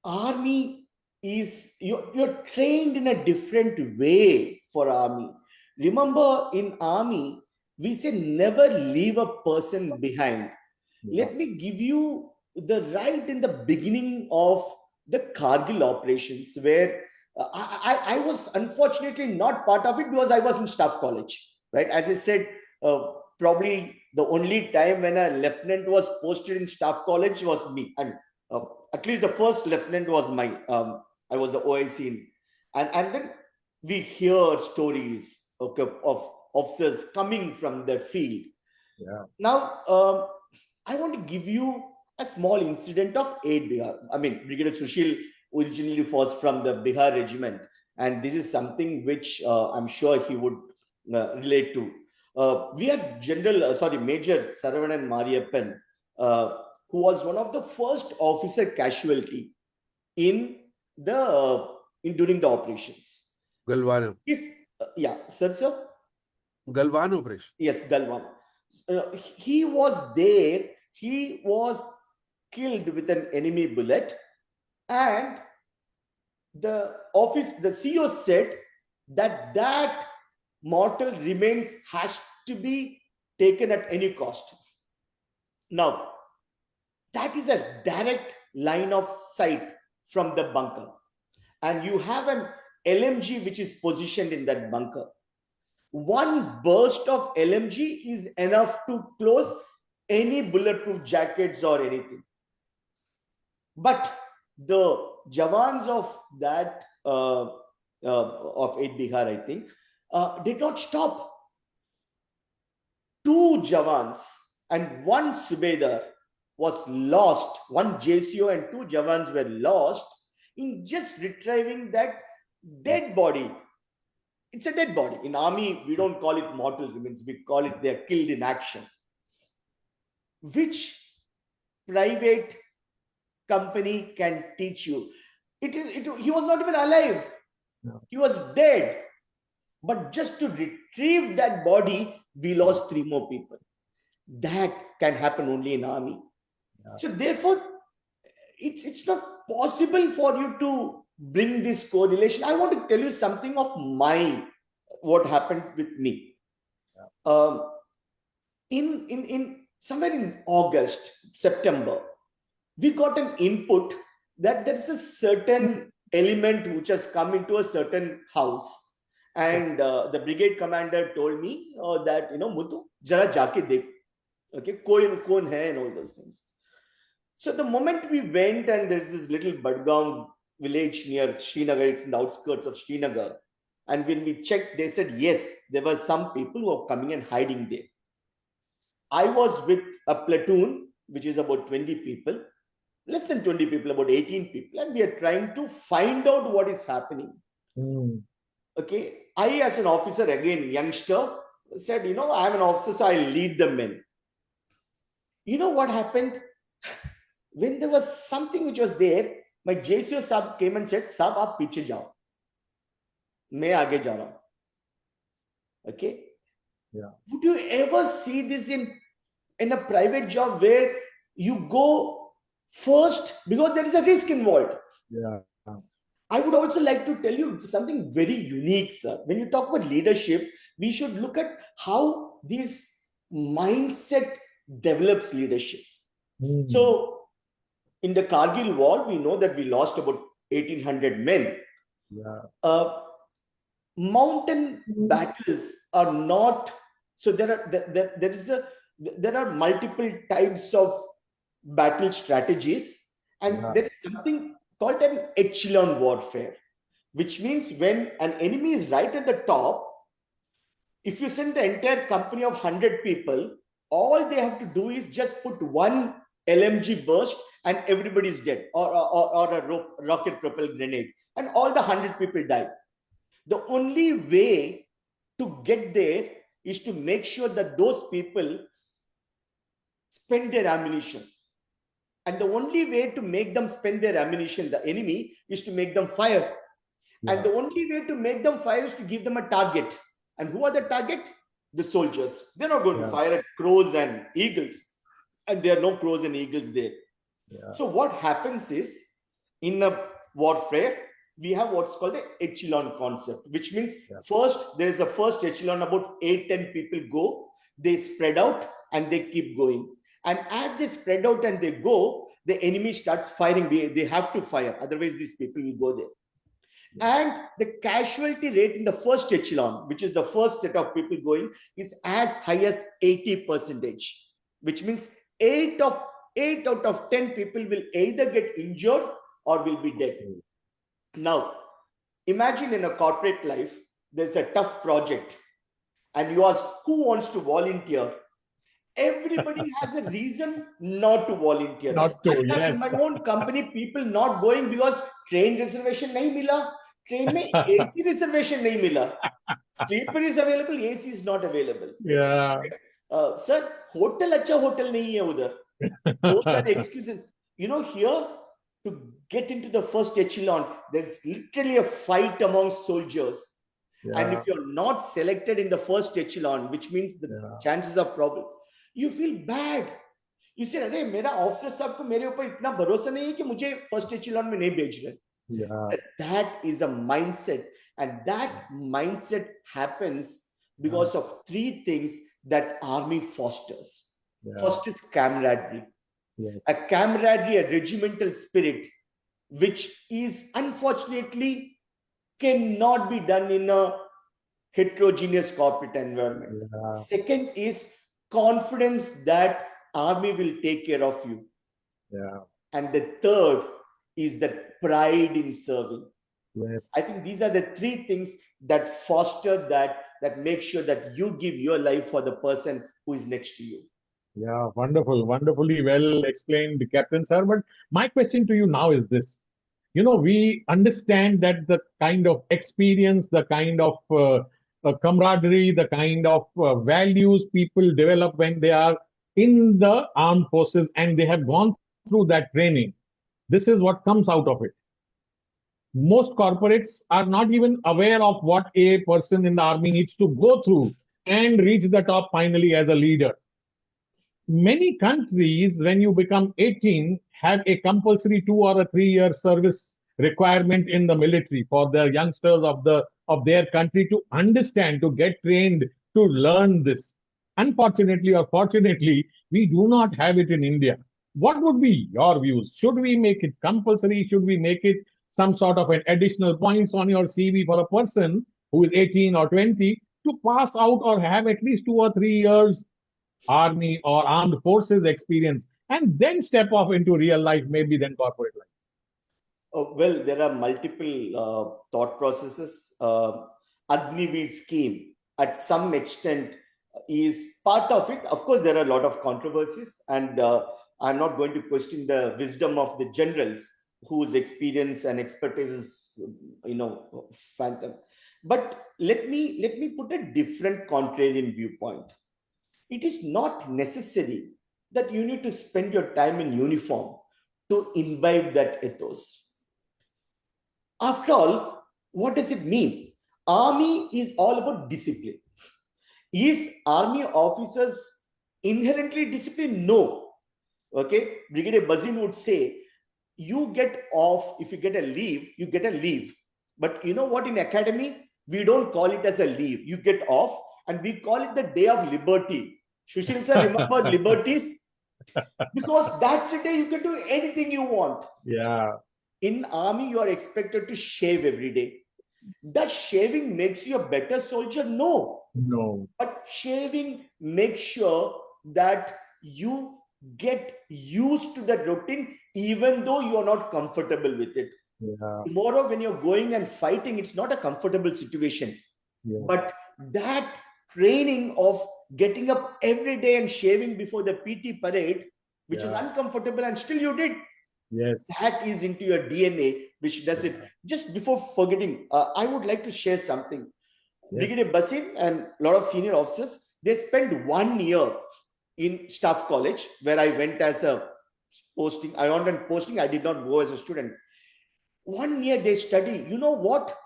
army is, you're trained in a different way for army. Remember, in army, we say never leave a person behind. Yeah. Let me give you the right in the beginning of the Kargil operations, where I was unfortunately not part of it because I was in staff college, right? As I said, probably the only time when a lieutenant was posted in staff college was me. And at least the first lieutenant was mine. I was the OIC in, and then we hear stories of officers coming from the field. Yeah. Now, I want to give you a small incident of 8 Bihar. I mean, Brigadier Sushil originally was from the Bihar regiment, and this is something which I'm sure he would relate to. We had Major Saravanan Mariappan, who was one of the first officer casualty in during the operations. Galwan. Sir. Galwan operation. Yes, Galwan. He was there. He was killed with an enemy bullet, and the CEO said that mortal remains has to be taken at any cost. Now, that is a direct line of sight from the bunker, and you have an LMG which is positioned in that bunker. One burst of LMG is enough to close any bulletproof jackets or anything. But the Jawans of that of 8 Bihar, I think, did not stop. 2 Jawans and 1 Subedar was lost. 1 JCO and 2 Jawans were lost in just retrieving that dead body. It's a dead body. In army, we don't call it mortal remains. We call it they're killed in action. Which private company can teach you? He was not even alive. No. He was dead. But just to retrieve that body, we lost 3 more people. That can happen only in army. Yeah. So therefore, it's not possible for you to bring this correlation. I want to tell you something of what happened with me. Yeah. In somewhere in August, September, we got an input that there is a certain element which has come into a certain house, and the brigade commander told me that, Muthu, jara jaake dekh, okay, kon hai, and all those things. So the moment we went, and there's this little Badgaon village near Srinagar, it's in the outskirts of Srinagar, and when we checked, they said yes, there were some people who are coming and hiding there. I was with a platoon which is about 20 people, less than 20 people, about 18 people, and we are trying to find out what is happening. Okay, I as an officer, again youngster, said, I am an officer, so I lead the men. You know what happened? When there was something which was there, my JCO Sahab came and said, Sahab, aap piche jao. Main aage ja raha hu. Okay? Yeah. Would you ever see this in a private job where you go first because there is a risk involved? Yeah. I would also like to tell you something very unique, sir. When you talk about leadership, we should look at how this mindset develops leadership. So in the Kargil war, we know that we lost about 1,800 men. Mountain battles are not, so there are multiple types of battle strategies, and there is something called an echelon warfare, which means when an enemy is right at the top, if you send the entire company of 100 people, all they have to do is just put one LMG burst and everybody's dead, or a rocket propelled grenade, and all the 100 people die. The only way to get there is to make sure that those people spend their ammunition. And the only way to make them spend their ammunition, the enemy, is to make them fire. And the only way to make them fire is to give them a target. And who are the target? The soldiers. They're not going to fire at crows and eagles. And there are no crows and eagles there. So what happens is, in a warfare, we have what's called the echelon concept, which means first, there is a first echelon, about 8-10 people go, they spread out and they keep going. And as they spread out and they go, the enemy starts firing. They have to fire, otherwise these people will go there. And the casualty rate in the first echelon, which is the first set of people going, is as high as 80%, which means 8 out of 10 people will either get injured or will be dead. Now, imagine in a corporate life, there's a tough project and you ask who wants to volunteer. Everybody has a reason not to volunteer. Not to, I have in my own company people not going because train reservation nahi mila, train mein AC reservation nahi mila. Sleeper is available, AC is not available. Sir, hotel acha hotel nahi hai udhar. Those are the excuses. You know, here to get into the first echelon, there's literally a fight amongst soldiers. And if you're not selected in the first echelon, which means the chances are problem, you feel bad. You say, "Arey, mera officer sahab ko mere upar itna bharosa nahi hai ki mujhe first echelon mein nahi bhej rahe." That is a mindset, and that mindset happens because of 3 things that army fosters. First is camaraderie. A camaraderie, a regimental spirit, which is unfortunately cannot be done in a heterogeneous corporate environment. Second is confidence that army will take care of you. And the third is that pride in serving. I think these are the 3 things that foster that make sure that you give your life for the person who is next to you. Wonderful, wonderfully well explained, Captain Sir. But my question to you now is this. You know, we understand that the kind of experience, the kind of camaraderie, the kind of values people develop when they are in the armed forces and they have gone through that training. This is what comes out of it. Most corporates are not even aware of what a person in the army needs to go through and reach the top finally as a leader. Many countries, when you become 18, have a compulsory 2 or a 3-year service requirement in the military for the youngsters of their country to understand, to get trained, to learn this. Unfortunately or fortunately, we do not have it in India. What would be your views? Should we make it compulsory? Should we make it some sort of an additional points on your CV for a person who is 18 or 20 to pass out or have at least 2 or 3 years army or armed forces experience and then step off into real life, maybe then corporate life? Well, there are multiple thought processes. Agniveer scheme, at some extent, is part of it. Of course, there are a lot of controversies, and I'm not going to question the wisdom of the generals whose experience and expertise is, phantom. But let me put a different contrarian viewpoint. It is not necessary that you need to spend your time in uniform to imbibe that ethos. After all, what does it mean? Army is all about discipline. Is army officers inherently disciplined? No. Okay, Brigadier Bazin would say, you get off. If you get a leave, you get a leave. But you know what? In academy, we don't call it as a leave. You get off, and we call it the day of liberty. Sushil sir, remember liberties? Because that's a day you can do anything you want. Yeah. In army, you are expected to shave every day. Does shaving makes you a better soldier? No. No. But shaving makes sure that you get used to that routine, even though you are not comfortable with it. Yeah. Tomorrow, when you're going and fighting, it's not a comfortable situation. Yeah. But that training of getting up every day and shaving before the PT parade, which is Yeah. uncomfortable, and still you did, Yes. that is into your DNA, which does it. Just before forgetting, I would like to share something. Yes. Brigadier Basin and a lot of senior officers, they spent 1 year in staff college, where I went as a posting. I wanted posting. I did not go as a student. 1 year they study. You know what?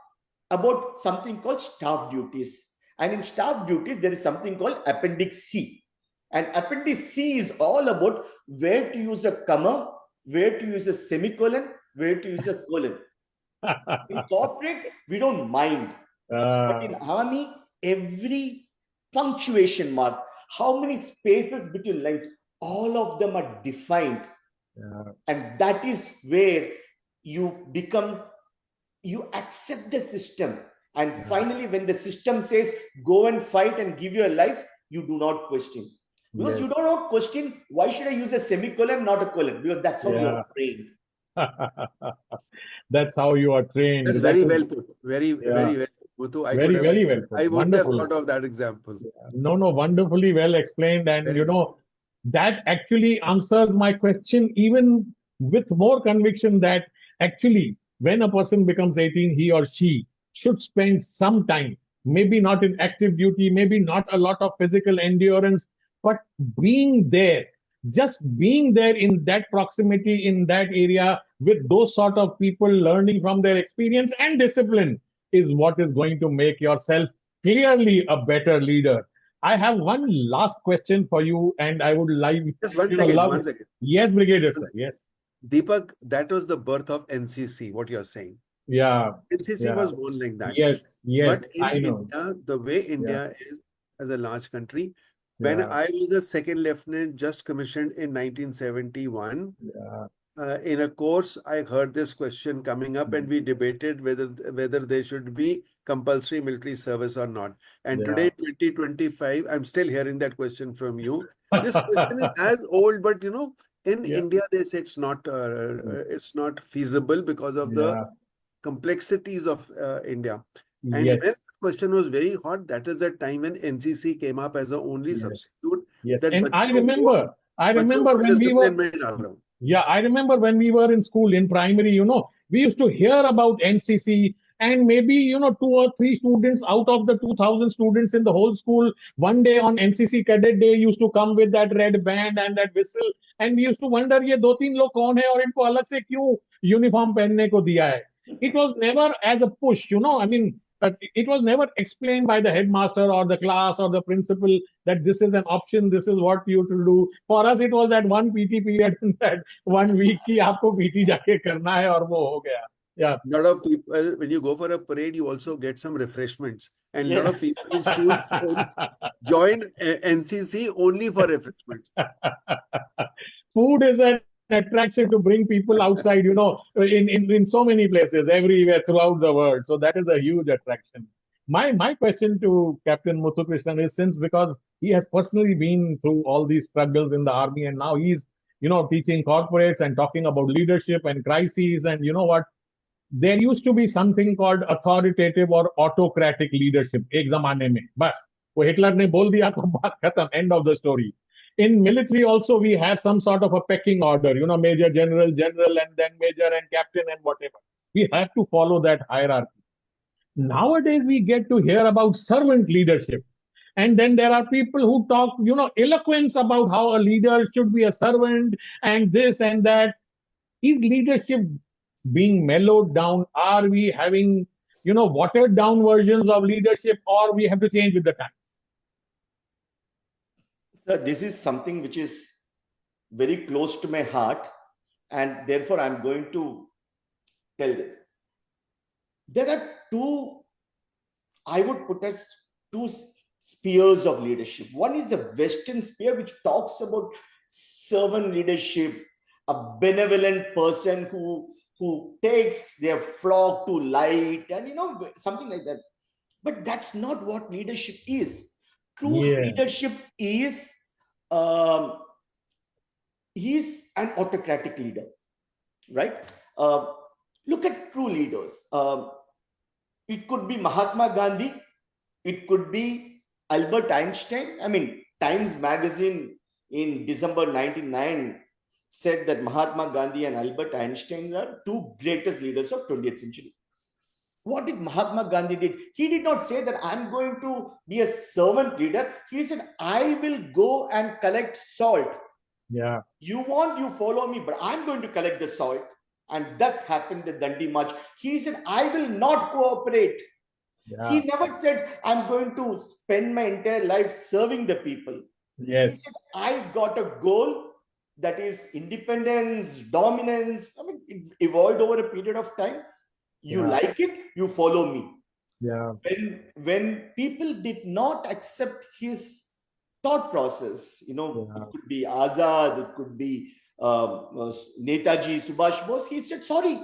About something called staff duties. And in staff duties, there is something called Appendix C. And Appendix C is all about where to use a comma, where to use a semicolon, where to use a colon. In corporate, we don't mind. But in army, every punctuation mark, how many spaces between lines, all of them are defined. Yeah. And that is where you become, you accept the system. And finally, when the system says, go and fight and give your life, you do not question. Because Yes. you don't know question, why should I use a semicolon, not a colon? Because that's how you are trained. That's how you are trained. That's very well put. Very well. Muthu, Very well put. I wouldn't have Wonderful. thought of that example. No, wonderfully well explained. And Very you know, that actually answers my question even with more conviction that actually when a person becomes 18, he or she should spend some time, maybe not in active duty, maybe not a lot of physical endurance, but being there, just being there in that proximity, in that area with those sort of people, learning from their experience and discipline is what is going to make yourself clearly a better leader. I have one last question for you, and I would like Just one you know, second. love- One second. Yes, Brigadier sir. Yes. Deepak, that was the birth of NCC, what you're saying. Yeah. NCC Yeah. was born like that. Yes. Yes. But in I know. India, the way India is as a large country, when Yeah. I was a second lieutenant, just commissioned in 1971, Yeah. in a course, I heard this question coming up, and we debated whether there should be compulsory military service or not. And Yeah. today, 2025, I'm still hearing that question from you. This question is as old, but you know, in Yeah. India, they say it's not feasible because of the Yeah. complexities of India. And Yes. when the question was very hot, that is the time when NCC came up as the only Yes. substitute. Yes. that And I बच्चों remember को when we were discipline में डाल रहा हूँ. Yeah, I remember when we were in school in primary, you know, we used to hear about NCC, and maybe, you know, 2 or 3 students out of the 2000 students in the whole school, one day on NCC cadet day used to come with that red band and that whistle. And we used to wonder, ये 2-3 लोग कौन है और इनको अलग से क्यों uniform पहनने को दिया है? It was never as a push, you know, I mean, it was never explained by the headmaster or the class or the principal that this is an option, this is what you to do. For us, it was that one PT period in that 1 week कि आपको PT जाके करना है और वो हो गया. Yeah. Lot of people, when you go for a parade, you also get some refreshments. And a lot of people in school join NCC only for refreshments. Food is an attraction to bring people outside, you know, in so many places, everywhere throughout the world. So that is a huge attraction. My question to Captain MuthuKrishnan is, since because he has personally been through all these struggles in the army, and now he's, you know, teaching corporates and talking about leadership and crises, and you know what, there used to be something called authoritative or autocratic leadership एक जमाने में बस वो Hitler ने बोल दिया तो बात खत्म, end of the story. In military also we have some sort of a pecking order, you know, major, general, and then major and captain and whatever. We have to follow that hierarchy. Nowadays we get to hear about servant leadership, and then there are people who talk, you know, eloquence about how a leader should be a servant and this and that. Is leadership being mellowed down? Are we having, you know, watered down versions of leadership, or we have to change with the times? Sir, this is something which is very close to my heart. and therefore I'm going to tell this. There are two, I would put as two spheres of leadership. One is the Western sphere, which talks about servant leadership, a benevolent person who takes their flock to light, and something like that. But that's not what leadership is. True leadership is he's an autocratic leader, right? Look at true leaders. It could be Mahatma Gandhi. It could be Albert Einstein. I mean, Times Magazine in December 1999 said that Mahatma Gandhi and Albert Einstein are two greatest leaders of 20th century. What did Mahatma Gandhi did? He did not say that I'm going to be a servant leader. He said, I will go and collect salt. Yeah. You follow me, but I'm going to collect the salt. And thus happened the Dandi March. He said, I will not cooperate. Yeah. He never said, I'm going to spend my entire life serving the people. Yes. He said, I got a goal that is independence, dominance. I mean, it evolved over a period of time. You like it, you follow me. Yeah. When people did not accept his thought process, it could be Azad, it could be Netaji Subhash Bose, he said, sorry,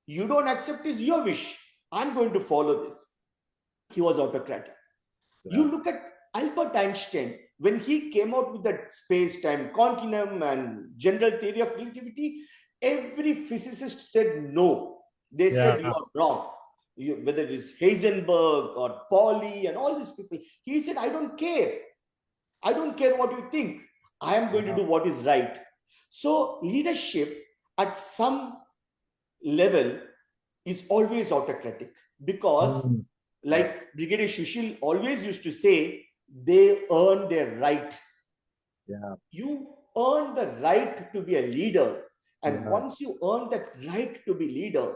you don't accept is your wish. I'm going to follow this. He was autocratic. Yeah. You look at Albert Einstein, when he came out with that space-time continuum and general theory of relativity, every physicist said no. They said you are wrong. Whether it is Heisenberg or Pauli and all these people, he said, I don't care. I don't care what you think. I am going to do what is right. So leadership at some level is always autocratic because like Brigadier Sushil always used to say, they earn their right. Yeah. You earn the right to be a leader. And once you earn that right to be leader,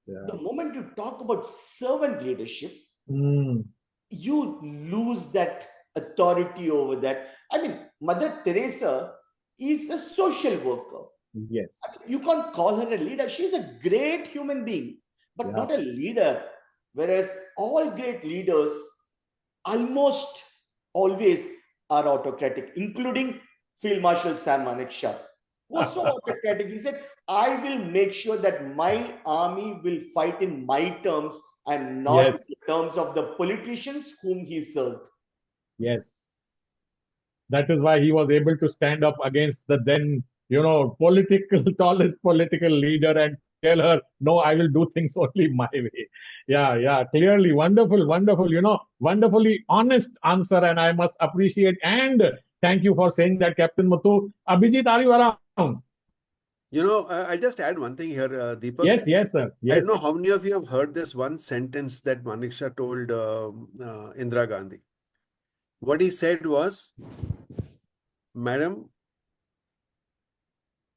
the moment you talk about servant leadership, you lose that authority over that. I mean, Mother Teresa is a social worker. Yes. I mean, you can't call her a leader. She's a great human being, but not a leader. Whereas all great leaders almost always are autocratic, including Field Marshal Sam Manekshaw. Was so autocratic. He said, I will make sure that my army will fight in my terms and not in the terms of the politicians whom he served. Yes. That is why he was able to stand up against the then, tallest political leader and tell her, no, I will do things only my way. Yeah. Clearly. Wonderful. Wonderfully honest answer. And I must appreciate and thank you for saying that, Captain Muthu. Abhijit, are you around? I'll just add one thing here, Deepak. Yes, sir. Yes. I don't know how many of you have heard this one sentence that Manekshaw told Indira Gandhi. What he said was, Madam,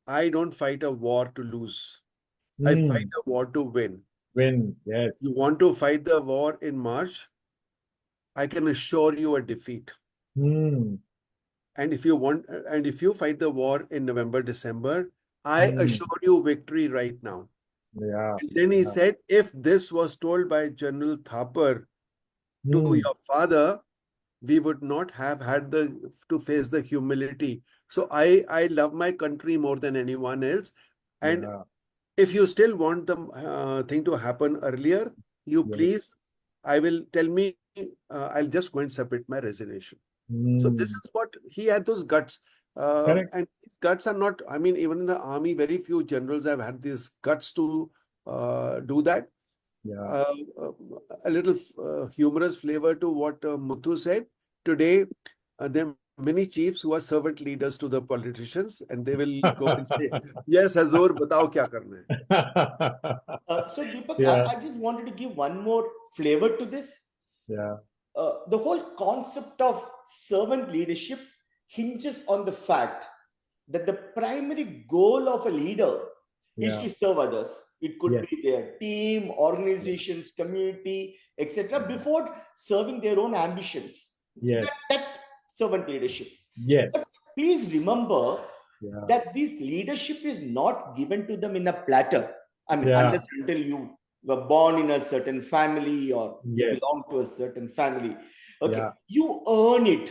I don't fight a war to lose. I fight a war to win. Win, yes. You want to fight the war in March? I can assure you a defeat. And if you fight the war in November, December, I assure you victory right now. Yeah. And then he said, if this was told by General Thapar to your father, we would not have had to face the humility. So I love my country more than anyone else. And if you still want the thing to happen earlier, please, I will tell me, I'll just go and submit my resignation. So this is what he had, those guts. And guts are not, I mean, even in the army, very few generals have had these guts to do that. Yeah. A little humorous flavor to what Muthu said. Today, there are many chiefs who are servant leaders to the politicians, and they will go and say, yes, Hazur, batao kya karna hai. So Deepak, I just wanted to give one more flavor to this. Yeah. The whole concept of servant leadership hinges on the fact that the primary goal of a leader is to serve others. It could be their team, organizations, community, etc. before serving their own ambitions. Yes. That's servant leadership. Yes. But please remember Yeah. that this leadership is not given to them in a platter. I mean, Yeah. unless until you were born in a certain family or Yes. belong to a certain family. Okay, Yeah. you earn it.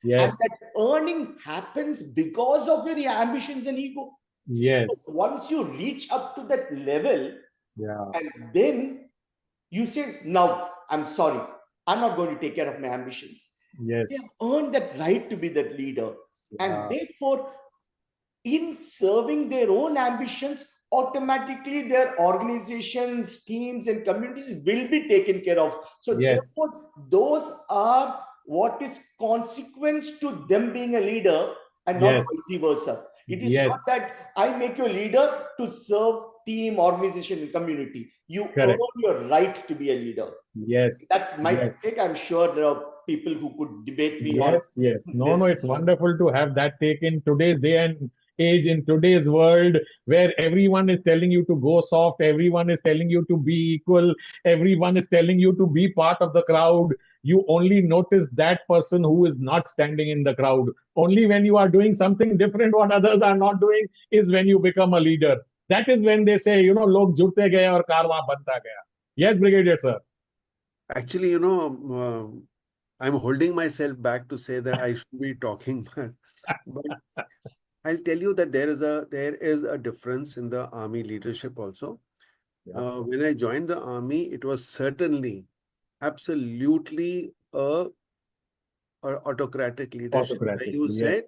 And Yes. that earning happens because of your ambitions and ego. Yes. So once you reach up to that level, Yeah. and then you say, now I'm sorry, I'm not going to take care of my ambitions. Yes. They have earned that right to be that leader. And Yeah. therefore, in serving their own ambitions, automatically their organizations, teams, and communities will be taken care of. So, Yes. therefore, those are what is consequence to them being a leader and not Yes. vice versa. It is Yes. not that I make you a leader to serve team, organization, and community. You Correct. earn your right to be a leader. Yes. That's my Yes. take. I'm sure there are people who could debate me on Yes, yes. No, no, this. it's wonderful to have that take in today's day and age, in today's world, where everyone is telling you to go soft, everyone is telling you to be equal, everyone is telling you to be part of the crowd. You only notice that person who is not standing in the crowd. Only when you are doing something different, what others are not doing, is when you become a leader. That is when they say, log jurte gaye aur karwa banta gaya. Yes, Brigadier Sir. Actually, I'm holding myself back to say that I should be talking, but I'll tell you that there is a difference in the army leadership also. Yeah. When I joined the army, it was certainly absolutely a autocratic leadership. Where Autocratic. you said,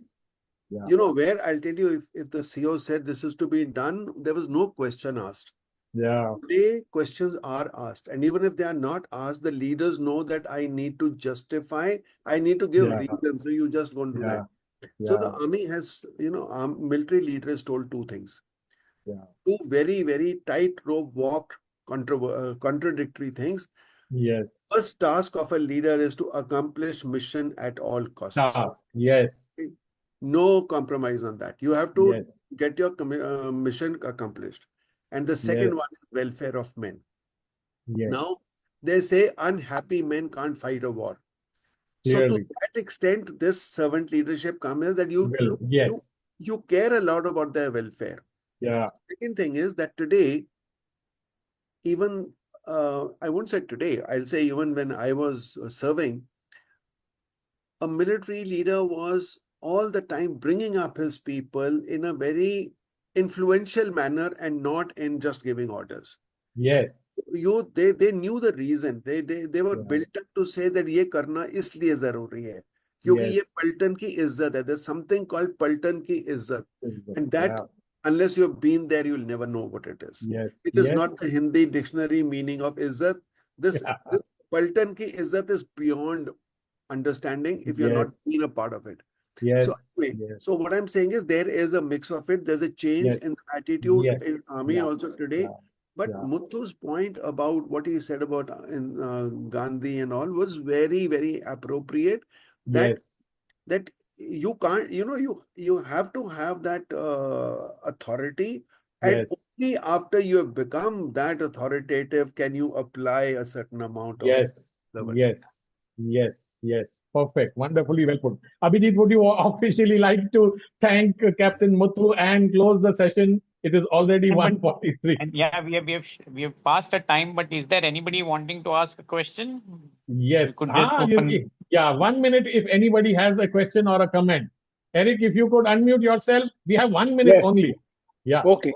Yes. Yeah. where I'll tell you, if the CEO said this is to be done, there was no question asked. Yeah. Today, questions are asked, and even if they are not asked, the leaders know that I need to justify, I need to give Yeah. reasons. So you just don't do Yeah. that. So the Yeah. army has, military leaders told two things. Yeah. Two very, very tightrope walk contradictory things. Yes. First task of a leader is to accomplish mission at all costs. Task. Yes. No compromise on that. You have to Yes. get your mission accomplished. And the second one Yes. is welfare of men. Yes. Now, they say unhappy men can't fight a war. So to Clearly. that extent, this servant leadership comes here that Well, yes. you care a lot about their welfare. Yeah. Second thing is that today, even I won't say today, I'll say even when I was serving, a military leader was all the time bringing up his people in a very influential manner and not in just giving orders. Yes. They knew the reason. They were Yeah. built up to say that ये करना इसलिए जरूरी है क्योंकि ये Yes. पलटन की इज्जत है. There's something called पलटन की इज्जत, and that Yeah. unless you've been there, you'll never know what it is. Yes. It is Yes. not the Hindi dictionary meaning of izzat. This Yeah. Paltan ki izzat is beyond understanding if you're not Yes. been a part of it. Yes. So anyway, Yes. so what I'm saying is there is a mix of it. There's a change in Yes. attitude Yes. in army Yeah. also today. Yeah. But Yeah. Muthu's point about what he said about Gandhi and all was very, very appropriate. That Yes. that you can't, you have to have that authority, and Yes. only after you have become that authoritative can you apply a certain amount of Yes. servant. Yes. Yes. Yes. Perfect. Wonderfully well put. Abhijit, would you officially like to thank Captain Muthu and close the session? It is already And 1:43. And yeah, we have passed a time, but is there anybody wanting to ask a question? Yes. We could just open. Yeah, 1 minute if anybody has a question or a comment. Eric, if you could unmute yourself, we have 1 minute Yes. only. Yeah. Okay.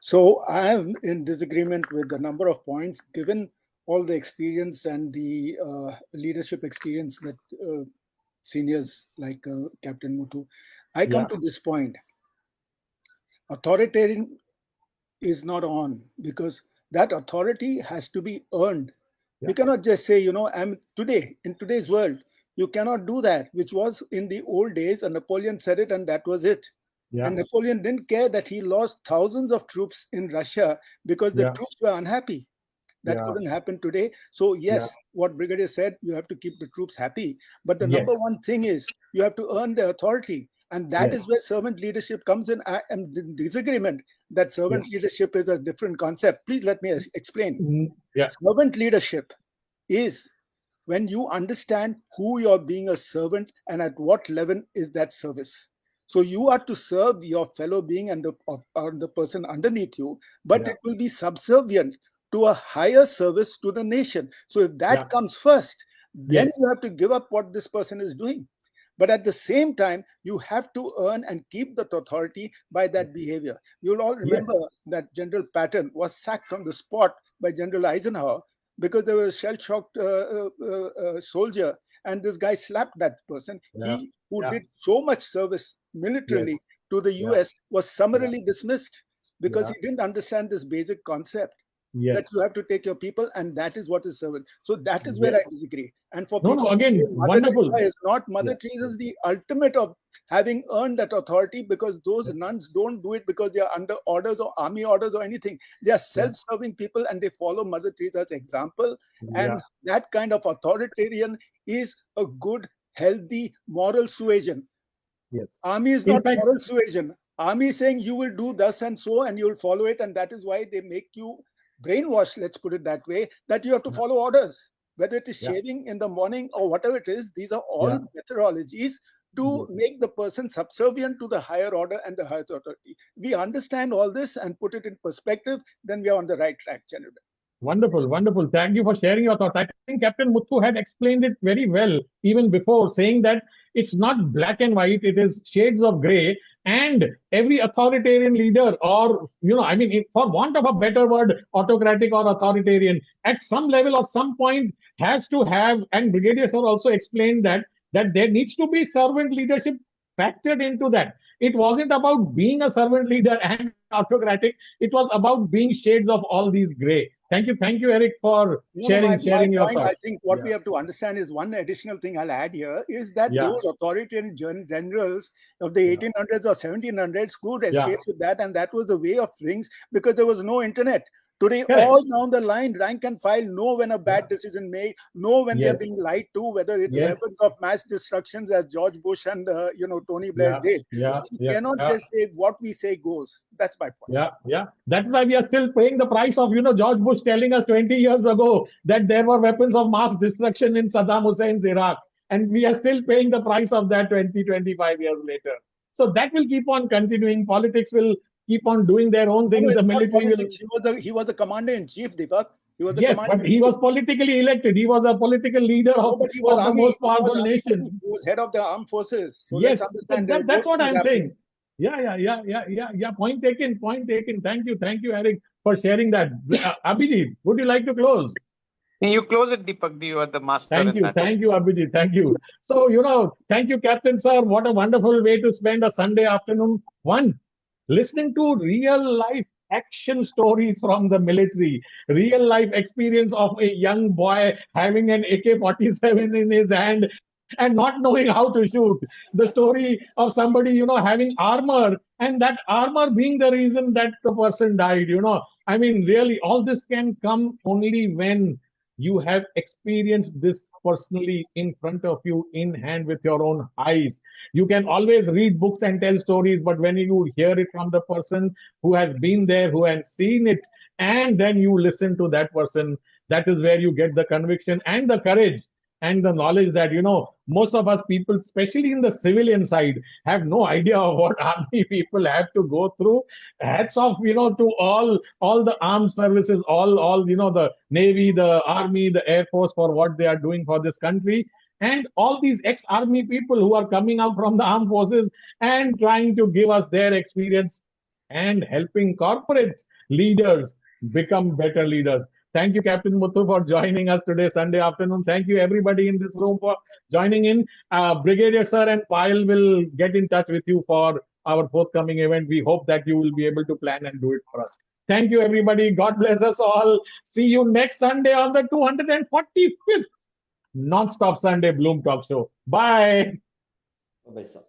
So I am in disagreement with the number of points given all the experience and the leadership experience that seniors like Captain Muthu. I come Yeah. to this point. Authoritarian is not on because that authority has to be earned. Yeah. You cannot just say, I'm today, in today's world, you cannot do that, which was in the old days, and Napoleon said it, and that was it. Yeah. And Napoleon didn't care that he lost thousands of troops in Russia because the Yeah. troops were unhappy. That Yeah. couldn't happen today. So yes, Yeah. what Brigadier said, you have to keep the troops happy. But the Yes. number one thing is you have to earn the authority. And that Yes. is where servant leadership comes in. I am in disagreement that servant Yes. leadership is a different concept. Please let me explain. Yeah. Servant leadership is when you understand who you're being a servant and at what level is that service. So you are to serve your fellow being and the person underneath you, but Yeah. it will be subservient to a higher service to the nation. So if that Yeah. comes first, then Yes. you have to give up what this person is doing. But at the same time, you have to earn and keep that authority by that behavior. You'll all remember that General Patton was sacked on the spot by General Eisenhower because there was a shell-shocked soldier, and this guy slapped that person. Yeah. He, who Yeah. did so much service militarily Yes. to the Yeah. US, was summarily dismissed because Yeah. he didn't understand this basic concept that Yes. you have to take your people, and that is what is servant. So that is where I Yes. disagree. And for No, people no, to again, say Mother wonderful. Teresa is not, Mother Yeah. Teresa is the ultimate of having earned that authority, because those nuns don't do it because they are under orders or army orders or anything. They are self-serving people, and they follow Mother Teresa's example. Yeah. And that kind of authoritarian is a good, healthy, moral suasion. Yes. Army is In not fact, moral suasion. Army is saying you will do thus and so, and you'll follow it, and that is why they make you brainwashed, let's put it that way, that you have to Yeah. follow orders, whether it is Yeah. shaving in the morning or whatever it is. These are all Yeah. methodologies to Yes. make the person subservient to the higher order and the higher authority. We understand all this and put it in perspective, then we are on the right track, gentlemen. Wonderful, wonderful. Thank you for sharing your thoughts. I think Captain Muthu had explained it very well even before, saying that it's not black and white, it is shades of gray. And every authoritarian leader, or, I mean, for want of a better word, autocratic or authoritarian, at some level or some point has to have, and Brigadier Sir also explained that there needs to be servant leadership factored into that. It wasn't about being a servant leader and autocratic. It was about being shades of all these gray. Thank you, Eric, for sharing your point, I thoughts. think what we have to understand is one additional thing I'll add here is that Yeah. those authoritarian generals of the 1800s or 1700s could escape with that, and that was the way of things because there was no internet. Today, Correct. all down the line, rank and file know when a bad decision made, know when they're being lied to, whether it's weapons of mass destructions as George Bush and Tony Blair did. So we cannot just say what we say goes. That's my point. Yeah. That's why we are still paying the price of, George Bush telling us 20 years ago that there were weapons of mass destruction in Saddam Hussein's Iraq. And we are still paying the price of that 25 years later. So that will keep on continuing. Politics will keep on doing their own things. The military will. He was the commander in chief, Deepak. He was the yes, but he was politically elected. He was a political leader of the most powerful nation. He was head of the armed forces. So yes, let's understand that's what I'm saying. Yeah. Point taken. Thank you, Eric, for sharing that. Abhijit, would you like to close? You close it, Deepak. You are the master. Thank you, Abhijit. Thank you. So, thank you, Captain Sir. What a wonderful way to spend a Sunday afternoon. One, listening to real life action stories from the military, real life experience of a young boy having an AK-47 in his hand and not knowing how to shoot. The story of somebody, having armor, and that armor being the reason that the person died, I mean, really, all this can come only when you have experienced this personally in front of you, in hand, with your own eyes. You can always read books and tell stories, but when you hear it from the person who has been there, who has seen it, and then you listen to that person, that is where you get the conviction and the courage and the knowledge that, most of us people, especially in the civilian side, have no idea of what army people have to go through. Hats off, to all the armed services, all the Navy, the Army, the Air Force, for what they are doing for this country. And all these ex-army people who are coming out from the armed forces and trying to give us their experience and helping corporate leaders become better leaders. Thank you, Captain Muthu, for joining us today, Sunday afternoon. Thank you, everybody in this room, for joining in. Brigadier Sir and Payal will get in touch with you for our forthcoming event. We hope that you will be able to plan and do it for us. Thank you, everybody. God bless us all. See you next Sunday on the 245th Non-Stop Sunday Bloom Talk Show. Bye. Bye, sir.